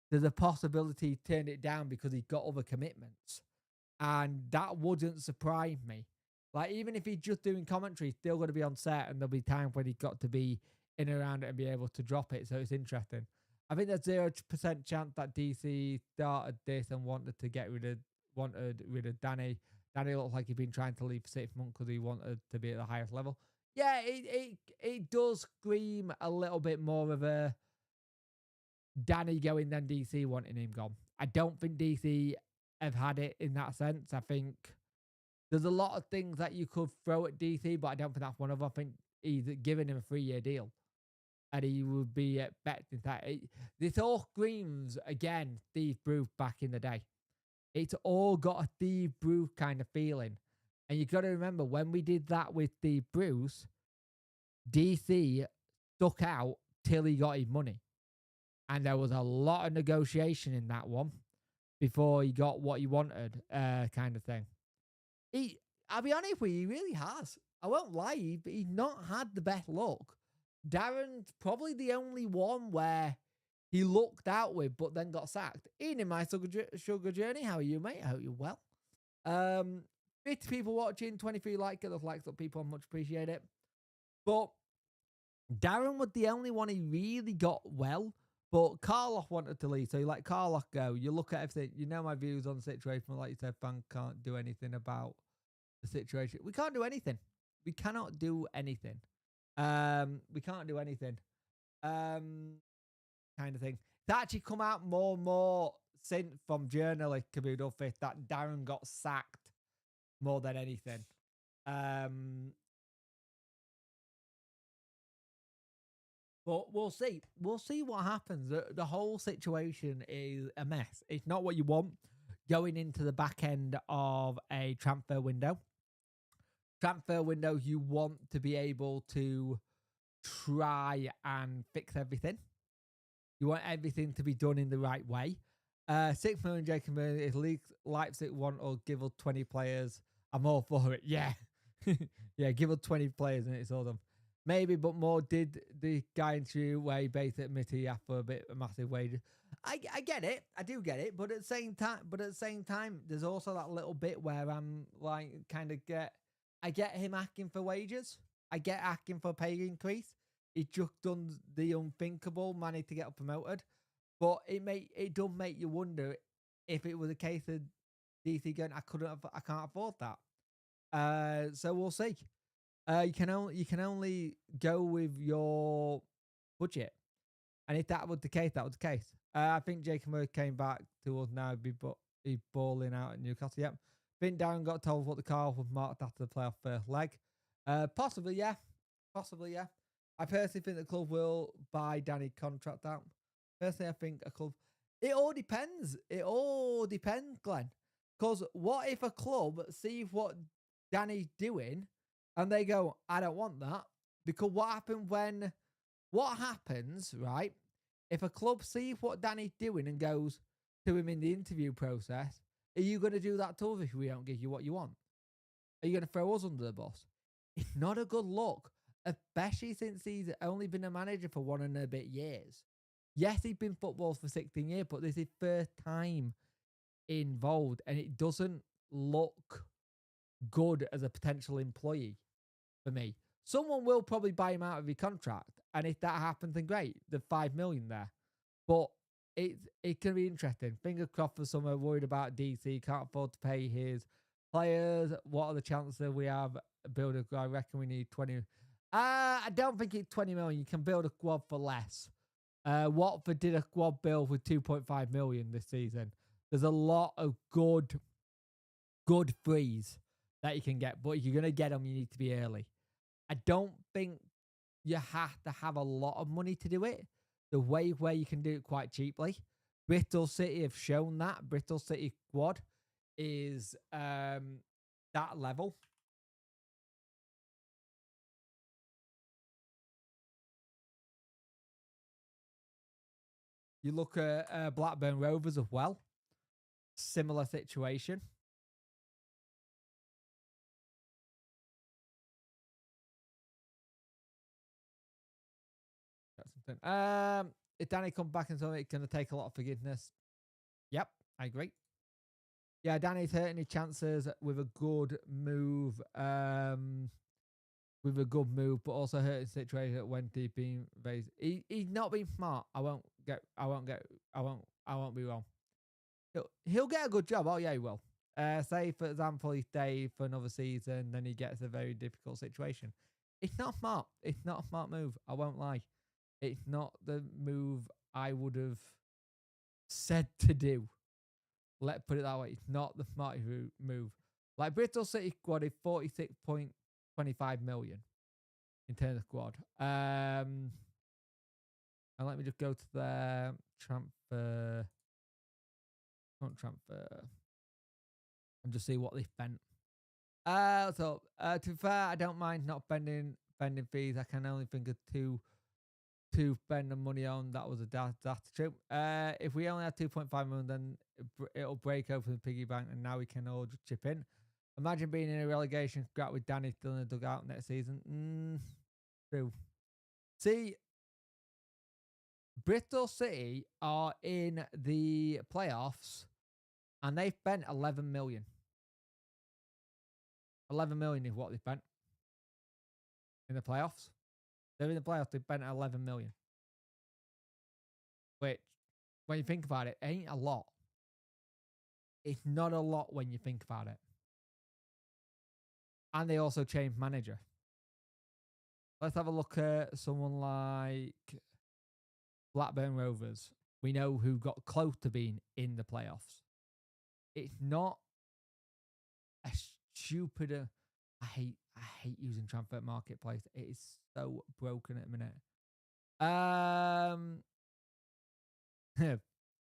there's a possibility he turned it down because he's got other commitments. And that wouldn't surprise me. Like, even if he's just doing commentary, he's still going to be on set, and there'll be times when he's got to be in and around it and be able to drop it. So it's interesting. I think there's 0% chance that DC started this and wanted rid of Danny. Danny looks like he's been trying to leave for 6 months because he wanted to be at the highest level. Yeah, it does scream a little bit more of a Danny going than DC wanting him gone. I don't think DC have had it in that sense. I think there's a lot of things that you could throw at DC, but I don't think that's one of them. I think he's giving him a 3-year deal. and he would be expecting that. This all screams, again, Steve Bruce back in the day. It's all got a Steve Bruce kind of feeling. And you got to remember, when we did that with Steve Bruce, DC stuck out till he got his money. And there was a lot of negotiation in that one before he got what he wanted, kind of thing. I'll be honest with you, he really has. I won't lie, he's not had the best luck. Darren's probably the only one where he looked out with, but then got sacked. Ian, in my sugar journey, how are you, mate? I hope you're well. 50 people watching, 23 likes. Get those likes up, people. I much appreciate it. But Darren was the only one he really got well. But Karloff wanted to leave, so you let Karloff go. You look at everything. You know my views on the situation. Like you said, fan can't do anything about the situation. We can't do anything. We cannot do anything. We can't do anything. Kind of thing. It's actually come out more and more since from journalist Caboodle Fifth that Darren got sacked more than anything. But we'll see. We'll see what happens. The whole situation is a mess. It's not what you want going into the back end of a transfer window. Transfer window, you want to be able to try and fix everything. You want everything to be done in the right way. 6 million Jacob is Leipzig want or give us 20 players. I'm all for it. Yeah. Yeah, give us 20 players and it's all done. Maybe, but more did the guy interview where he basically admitted he asked for a massive wage. I get it. I do get it. But at the same time, there's also that little bit where I'm like I get him asking for wages. I get asking for a pay increase. He just done the unthinkable, managed to get promoted. But it does make you wonder if it was a case of DC going, I can't afford that. So we'll see. You can only go with your budget, and if that was the case, that was the case. I think Jacob Murray came back to us now. He's balling out at Newcastle. Yep. I think Darren got told what the car was marked after the playoff first leg. Possibly, yeah. I personally think the club will buy Danny contract out. Personally, I think a club. It all depends. Glenn. Because what if a club see what Danny's doing and they go, I don't want that? Because what happens, right? If a club sees what Danny's doing and goes to him in the interview process, are you going to do that to us if we don't give you what you want? Are you going to throw us under the bus? It's not a good look, especially since he's only been a manager for 1 and a bit years. Yes, he's been football for 16 years, but this is his first time involved, and it doesn't look good as a potential employee for me. Someone will probably buy him out of his contract, and if that happens, then great. The 5 million there, but it can be interesting. Finger crossed for someone worried about DC, can't afford to pay his players. What are the chances we have build a? I reckon we need 20. I don't think it's 20 million. You can build a squad for less. Watford did a squad build with 2.5 million this season. There's a lot of good frees that you can get, but if you're going to get them, you need to be early. I don't think you have to have a lot of money to do it. The way where you can do it quite cheaply. Bristol City have shown that. Bristol City squad is that level. You look at Blackburn Rovers as well. Similar situation. If Danny comes back and something, it's going to take a lot of forgiveness. Yep, I agree. Yeah, Danny's hurting his chances with a good move. But also hurting situation when deep being raised. He's not being smart. I won't be wrong. He'll get a good job. Oh yeah, he will. Say for example, he stays for another season, then he gets a very difficult situation. It's not smart. It's not a smart move. I won't lie. It's not the move I would have said to do. Let's put it that way. It's not the smart move. Like Bristol City squad is 46.25 million in terms of squad. And let me just go to their transfer. Don't transfer. And just see what they spent. To be fair, I don't mind not spending fees. I can only think of two spend the money on. That was a that's true. If we only had 2.5 million, then it'll break open the piggy bank, and now we can all just chip in. Imagine being in a relegation scrap with Danny still in the dugout next season. True. See, Bristol City are in the playoffs, and they spent 11 million. 11 million is what they spent in the playoffs. They're in the playoffs. They spent 11 million. Which, when you think about it, ain't a lot. It's not a lot when you think about it. And they also changed manager. Let's have a look at someone like Blackburn Rovers. We know who got close to being in the playoffs. It's not a stupid. I hate using transfer marketplace. It is so broken at the minute.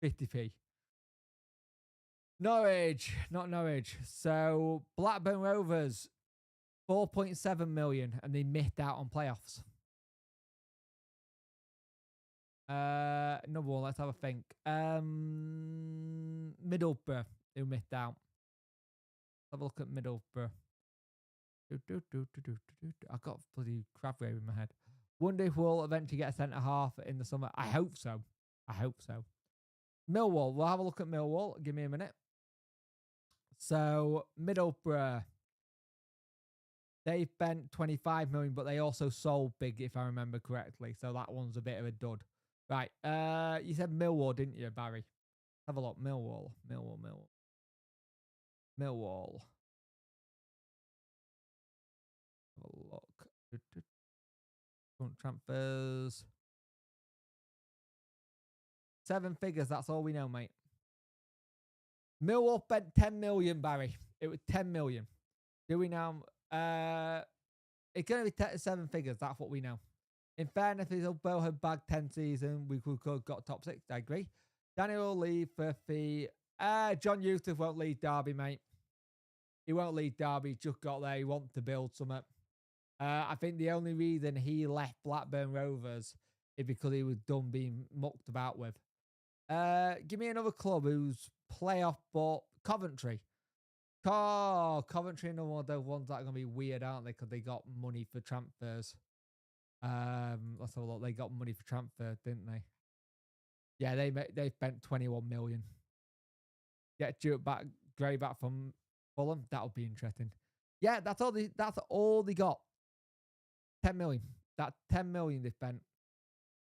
50p. Norwich, not Norwich. So Blackburn Rovers, 4.7 million, and they missed out on playoffs. Another one, let's have a think. Middlesbrough, who missed out. Have a look at Middlesbrough. I got bloody crab wave in my head. Wonder if we'll eventually get a centre half in the summer. I hope so. Millwall, we'll have a look at Millwall. Give me a minute. So Middlesbrough, they spent 25 million, but they also sold big, if I remember correctly. So that one's a bit of a dud. Right. You said Millwall, didn't you, Barry? Have a look. Millwall. Have a look. Transfers. 7 figures. That's all we know, mate. Millwall spent 10 million, Barry. It was 10 million. Do we know? It's going to be 7 figures. That's what we know. In fairness, if Bell had bagged 10 season, we could have got top 6. I agree. Danny will leave for fee. John Eustace won't leave Derby, mate. He won't leave Derby. He just got there. He wants to build something. I think the only reason he left Blackburn Rovers is because he was done being mucked about with. Give me another club who's playoff, but Coventry. Coventry are one of those ones that are going to be weird, aren't they? Because they got money for transfers. Let's have a look. They got money for transfer, didn't they? Yeah, they spent 21 million. Get Stuart Gray back from Fulham. That would be interesting. Yeah, that's all they got. 10 million. That 10 million they spent.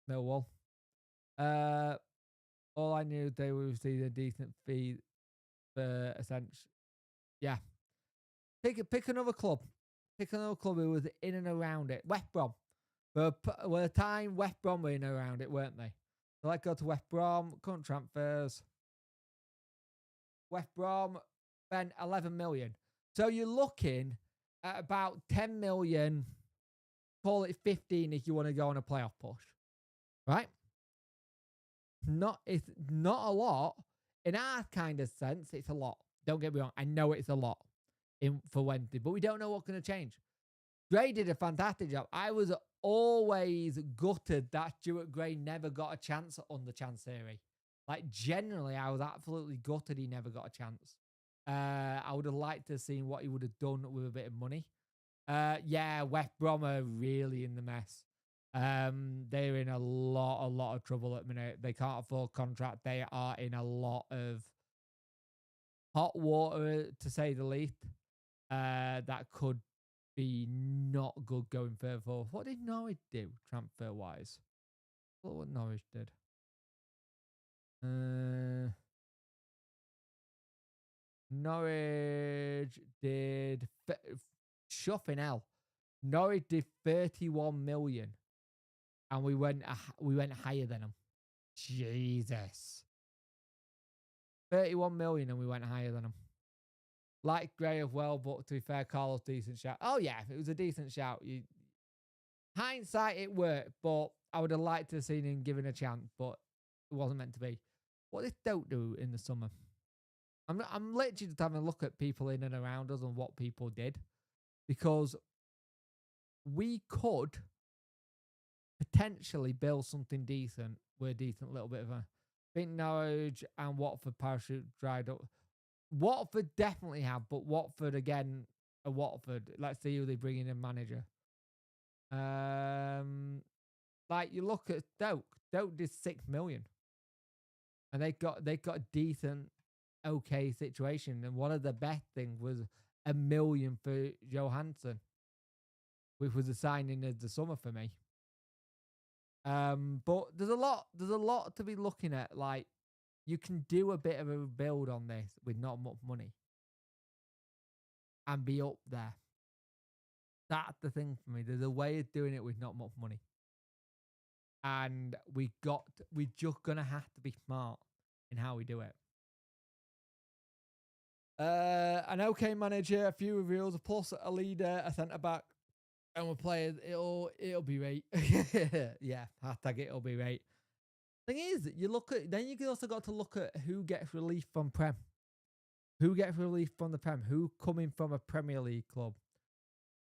Millwall. All I knew they would receive a decent fee for essential. Yeah. Pick another club. Pick another club who was in and around it. West Brom. For a time, West Brom were in and around it, weren't they? So let's go to West Brom. Current transfers. West Brom spent 11 million. So you're looking at about 10 million. Call it 15 if you want to go on a playoff push. Right? It's not a lot. In our kind of sense, it's a lot. Don't get me wrong. I know it's a lot for Wednesday, but we don't know what's going to change. Gray did a fantastic job. I was always gutted that Stuart Gray never got a chance on the Chancery. Like, generally, I was absolutely gutted he never got a chance. I would have liked to have seen what he would have done with a bit of money. Yeah, West Brom are really in the mess. They're in a lot of trouble at the minute. They can't afford contract. They are in a lot of hot water, to say the least. That could be not good going further forward. What did Norwich do transfer wise? What Norwich did? Norwich did shuffing hell. Norwich did 31 million, and we went higher than them. Jesus, 31 million, and we went higher than them. Like Gray as well, but to be fair, Carlos decent shout. Oh yeah, if it was a decent shout, hindsight it worked, but I would have liked to have seen him given a chance, but it wasn't meant to be. What they don't do in the summer. I'm literally just having a look at people in and around us and what people did, because we could potentially build something decent with a decent little bit of a. I think Norwich and Watford parachute dried up. Watford definitely have, but Watford again, Watford. Let's see who they bring in a manager. Like you look at Stoke. Stoke did 6 million, and they got a decent, okay situation. And one of the best things was 1 million for Johansson, which was a signing of the summer for me. But there's a lot to be looking at. Like, you can do a bit of a build on this with not much money and be up there. That's the thing for me. There's a way of doing it with not much money. And we're just gonna have to be smart in how we do it. An okay manager, a few reveals, a plus, a leader, a centre back, and we're playing. It'll be right. Yeah, hashtag it'll be right. Thing is, you look at, then you also got to look at who gets relief from Prem, who gets relief from the Prem, who coming from a Premier League club.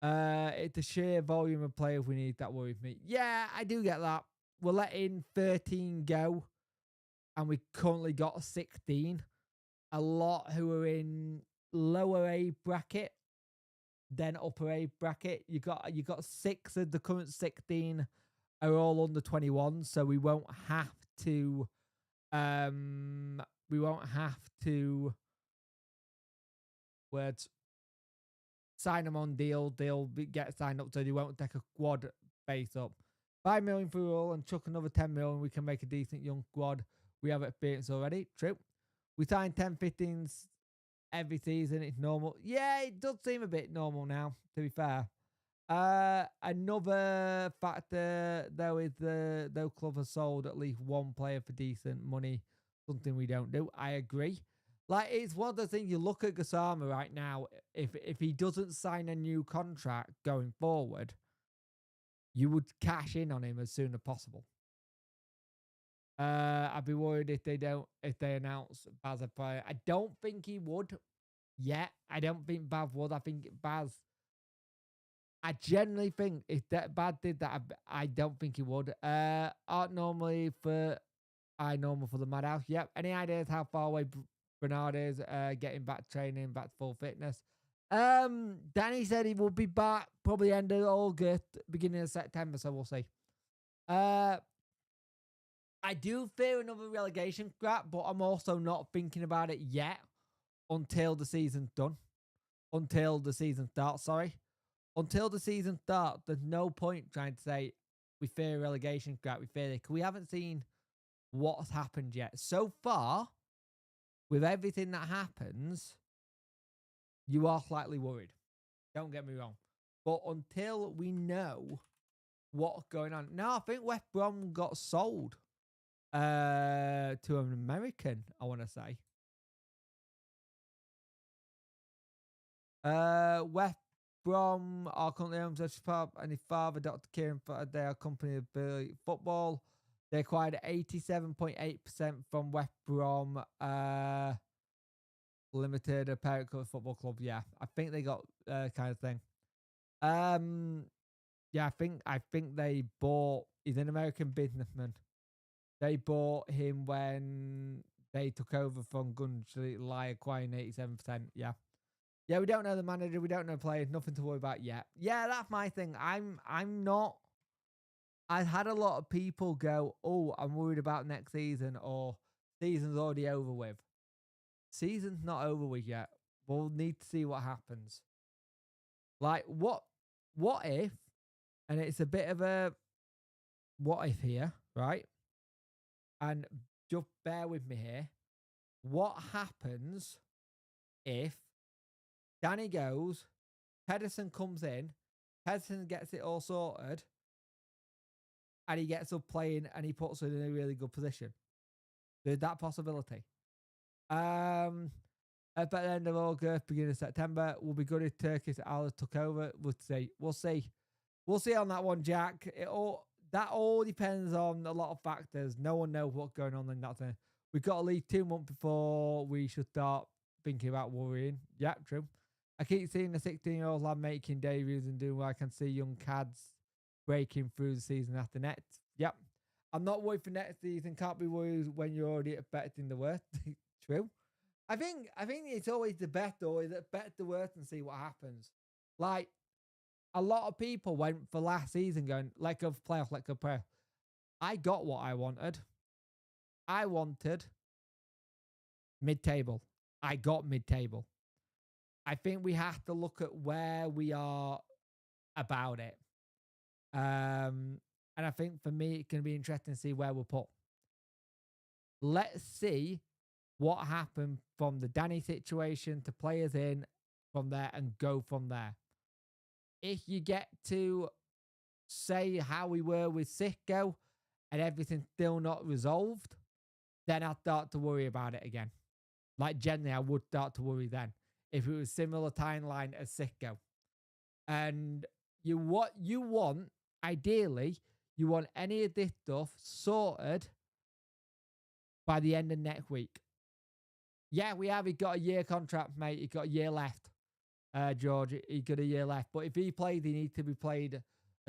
It's the sheer volume of players we need that worries me. Yeah, I do get that. We're letting 13 go, and we currently got 16. A lot who are in lower A bracket, then upper A bracket. You got 6 of the current 16 are all under 21, so we won't have to. Words. Sign them on deal. They'll get signed up, so they won't take a squad base up. 5 million for all and chuck another 10 million. We can make a decent young squad. We have experience already. True. We sign 10, 15s every season. It's normal. Yeah, it does seem a bit normal now, to be fair. Another factor, though, is those clubs have sold at least one player for decent money. Something we don't do. I agree. Like, it's one of the things, you look at Gassama right now, if he doesn't sign a new contract going forward, you would cash in on him as soon as possible. I'd be worried if they announce Baz a player. I don't think he would yet. I don't think Baz would. I think Baz, I generally think if Baz did that, I don't think he would. Art normally for the Madhouse. Yep. Any ideas how far away Bernard is getting back training, back to full fitness? Danny said he will be back probably end of August, beginning of September, so we'll see. I do fear another relegation scrap, but I'm also not thinking about it yet until the season's done. Until the season starts, sorry. Until the season starts, there's no point trying to say we fear relegation scrap, we fear it, because we haven't seen what's happened yet. So far, with everything that happens, you are slightly worried. Don't get me wrong. But until we know what's going on. No, I think West Brom got sold to an American, I want to say. West Brom are currently owned by and his father, Dr. Kieran, they are company of football. They acquired 87.8% from West Brom Limited, a parent football club. Yeah, I think they got kind of thing. Yeah, I think they bought. He's an American businessman. They bought him when they took over from Gunchly, acquiring 87%. Yeah. Yeah, we don't know the manager. We don't know players. Nothing to worry about yet. Yeah, that's my thing. I'm not. I've had a lot of people go, oh, I'm worried about next season, or season's already over with. Season's not over with yet. We'll need to see what happens. Like, what if, and it's a bit of a what if here, right? And just bear with me here. What happens if Danny goes, Pedersen comes in, Pedersen gets it all sorted, and he gets up playing and he puts it in a really good position? There's that possibility. At the end of August, beginning of September, will be good if Turkish Alice took over. We'll see. We'll see on that one, Jack. that all depends on a lot of factors. No one knows what's going on in that thing. We've got to leave 2 months before we should start thinking about worrying. Yeah, true. I keep seeing the 16-year-old lad making debuts and doing well. I can see young cads breaking through the season after next. Yep. I'm not worried for next season. Can't be worried when you're already expecting the worst. True. I think it's always the bet, or is it bet the worst and see what happens. Like, a lot of people went for last season going, like of playoff, like a prayer. I got what I wanted. I wanted mid-table. I got mid-table. I think we have to look at where we are about it. And I think for me, it can be interesting to see where we're put. Let's see what happened from the Danny situation to players in from there and go from there. If you get to say how we were with Sicko and everything's still not resolved, then I'll start to worry about it again. Like, generally, I would start to worry then if it was similar timeline as Sicko. And what you want, ideally, you want any of this stuff sorted by the end of next week. Yeah, he got a year contract, mate. He got a year left. George, he got a year left. But if he played, he needs to be played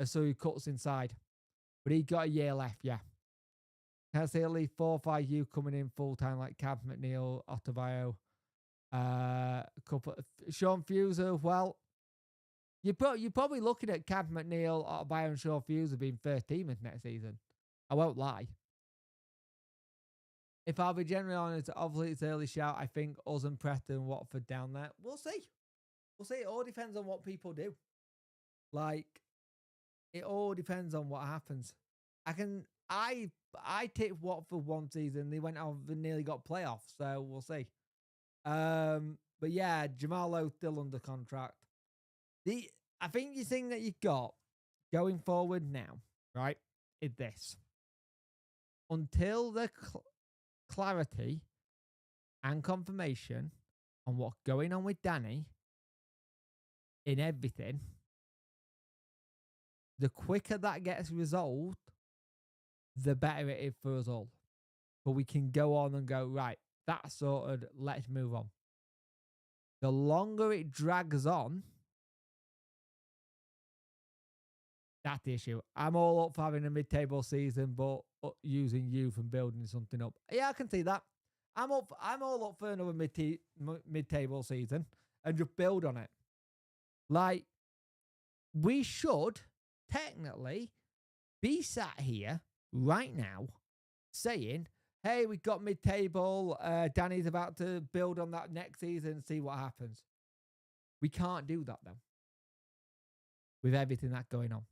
so he cuts inside. But he got a year left, yeah. Can I say at least 4 or 5 you coming in full time like Cab McNeil, Ottavio, a couple of Sean Fuser as well. You're probably looking at Cab McNeil, Ottavio, and Sean Fuser being first teamers next season. I won't lie. If I'll be generally honest, obviously it's early shout. I think us and Preston and Watford down there. We'll see. We'll see. It all depends on what people do. Like, it all depends on what happens. I tipped Watford one season. They went out and nearly got playoffs, so we'll see. But yeah, Jamal Lowe's still under contract. I think the thing that you got going forward now, right, is this. Until the clarity and confirmation on what's going on with Danny in everything, the quicker that gets resolved, the better it is for us all. But we can go on and go, right, that's sorted, let's move on. The longer it drags on, that's the issue. I'm all up for having a mid-table season, but using youth and building something up. Yeah, I can see that. I'm all up for another mid-table season and just build on it. Like, we should technically be sat here right now saying, hey, we got mid-table. Danny's about to build on that next season and see what happens. We can't do that, though. With everything that's going on.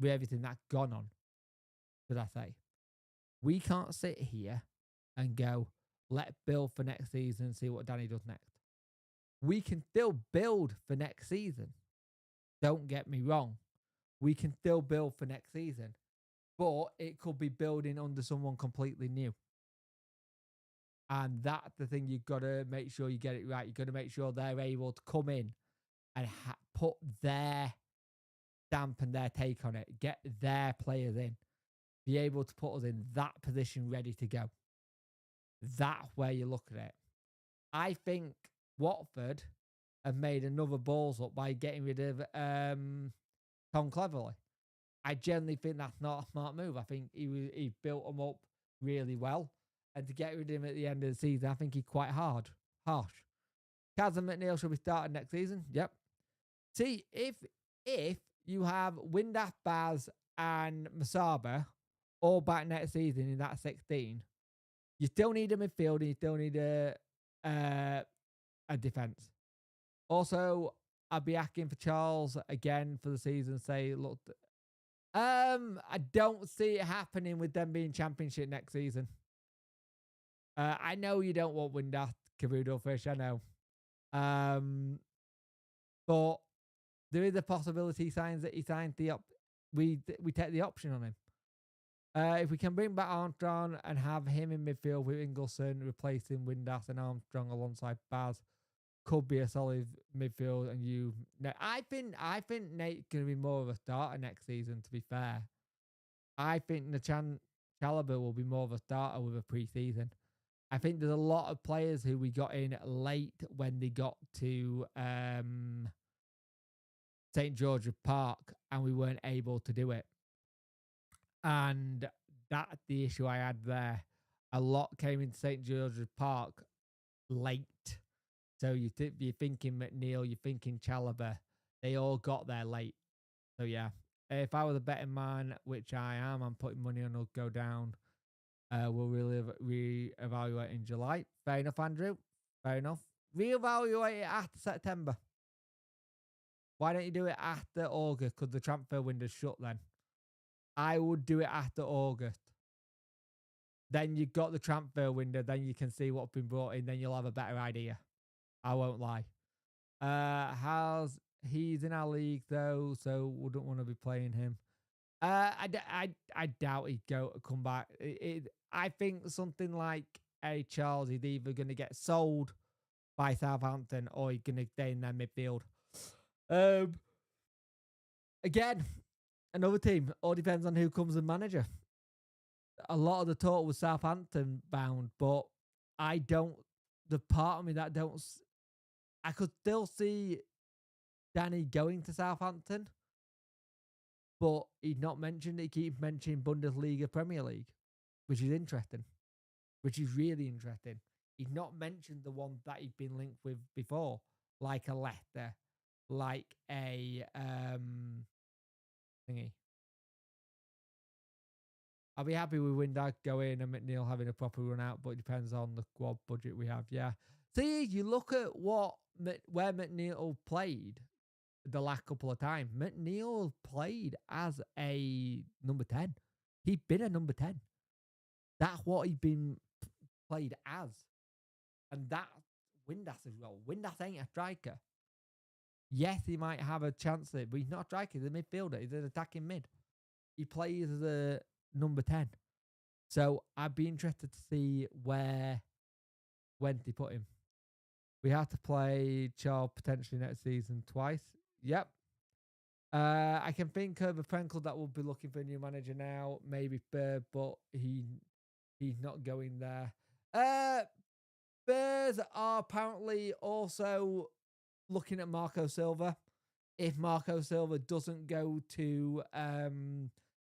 With everything that's gone on, should I say. We can't sit here and go, let's build for next season and see what Danny does next. We can still build for next season. Don't get me wrong. We can still build for next season. But it could be building under someone completely new. And that's the thing, you've got to make sure you get it right. You've got to make sure they're able to come in and put their stamp and their take on it. Get their players in. Be able to put us in that position ready to go. That's where you look at it. I think Watford have made another balls up by getting rid of Tom Cleverley. I generally think that's not a smart move. I think he built them up really well. And to get rid of him at the end of the season, I think he's quite harsh. Kazim McNeil should be starting next season. Yep. See, if you have Windass, Baz, and Masaba all back next season in that 16, you still need a midfield and you still need a defence. Also, I'd be asking for Charles again for the season. Say, look, I don't see it happening with them being championship next season. I know you don't want Windass, Carudo Fish, I know. But there is a possibility he signs we take the option on him. If we can bring back Armstrong and have him in midfield with Ingleson replacing Windass and Armstrong alongside Baz, could be a solid midfield. And I think Nate's going to be more of a starter next season, to be fair. I think the Chalobah will be more of a starter with a pre-season. I think there's a lot of players who we got in late when they got to St. George's Park and we weren't able to do it. And that's the issue I had there. A lot came into St. George's Park late. So you're thinking McNeil, you're thinking Chalobah. They all got there late. So yeah, if I was a betting man, which I am, I'm putting money on will go down. We'll really re-evaluate in July. Fair enough, Andrew. Fair enough. Re-evaluate it after September. Why don't you do it after August? Because the transfer window's shut then. I would do it after August. Then you've got the transfer window. Then you can see what's been brought in. Then you'll have a better idea. I won't lie. He's in our league though, so wouldn't want to be playing him. I doubt he'd come back. I think something like a Charles is either going to get sold by Southampton or he's going to stay in their midfield. Again, another team. All depends on who comes as manager. A lot of the talk was Southampton bound, but I don't. The part of me that don't. I could still see Danny going to Southampton, but he's not mentioned. He keeps mentioning Bundesliga, Premier League, which is interesting. Which is really interesting. He's not mentioned the one that he'd been linked with before, like a Leicester, like a thingy. I'll be happy with Windag going and McNeil having a proper run out, but it depends on the squad budget we have. Yeah. See, you look at where McNeil played the last couple of times. McNeil played as a number 10. He'd been a number 10. That's what he'd been played as. And that's Windass as well. Windass ain't a striker. Yes, he might have a chance there, but he's not a striker. He's a midfielder. He's an attacking mid. He plays as a number 10. So I'd be interested to see when they put him. We have to play Charles potentially next season twice. Yep. I can think of a friend club that will be looking for a new manager now. Maybe Bird, but he's not going there. Bears are apparently also looking at Marco Silva. If Marco Silva doesn't go to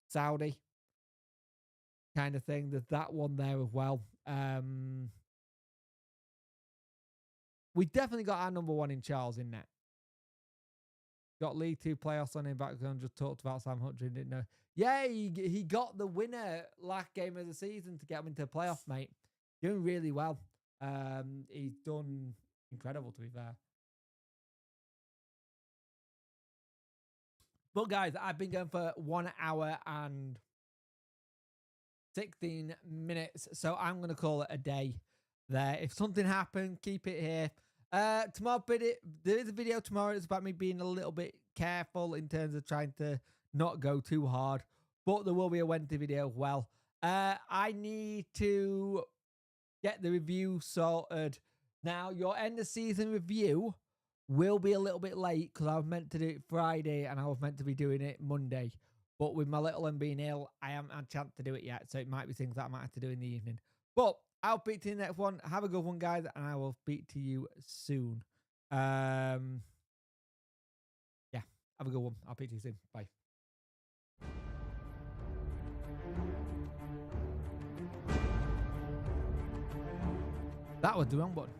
Saudi, kind of thing, there's that one there as well. We definitely got our number one in Charles in net. Got League 2 playoffs on him background. Just talked about Sam Hutchin, didn't know. Yeah, he got the winner last game of the season to get him into the playoffs, mate. Doing really well. He's done incredible, to be fair. But guys, I've been going for 1 hour and 16 minutes, so I'm going to call it a day there. If something happened, keep it here. Tomorrow, there is a video tomorrow. It's about me being a little bit careful in terms of trying to not go too hard, but there will be a Wednesday video as well. I need to get the review sorted. Now, your end of season review will be a little bit late because I was meant to do it Friday and I was meant to be doing it Monday. But with my little one being ill, I haven't had a chance to do it yet. So it might be things that I might have to do in the evening. But I'll speak to you in the next one. Have a good one, guys. And I will speak to you soon. Yeah, have a good one. I'll speak to you soon. Bye. That was the wrong button.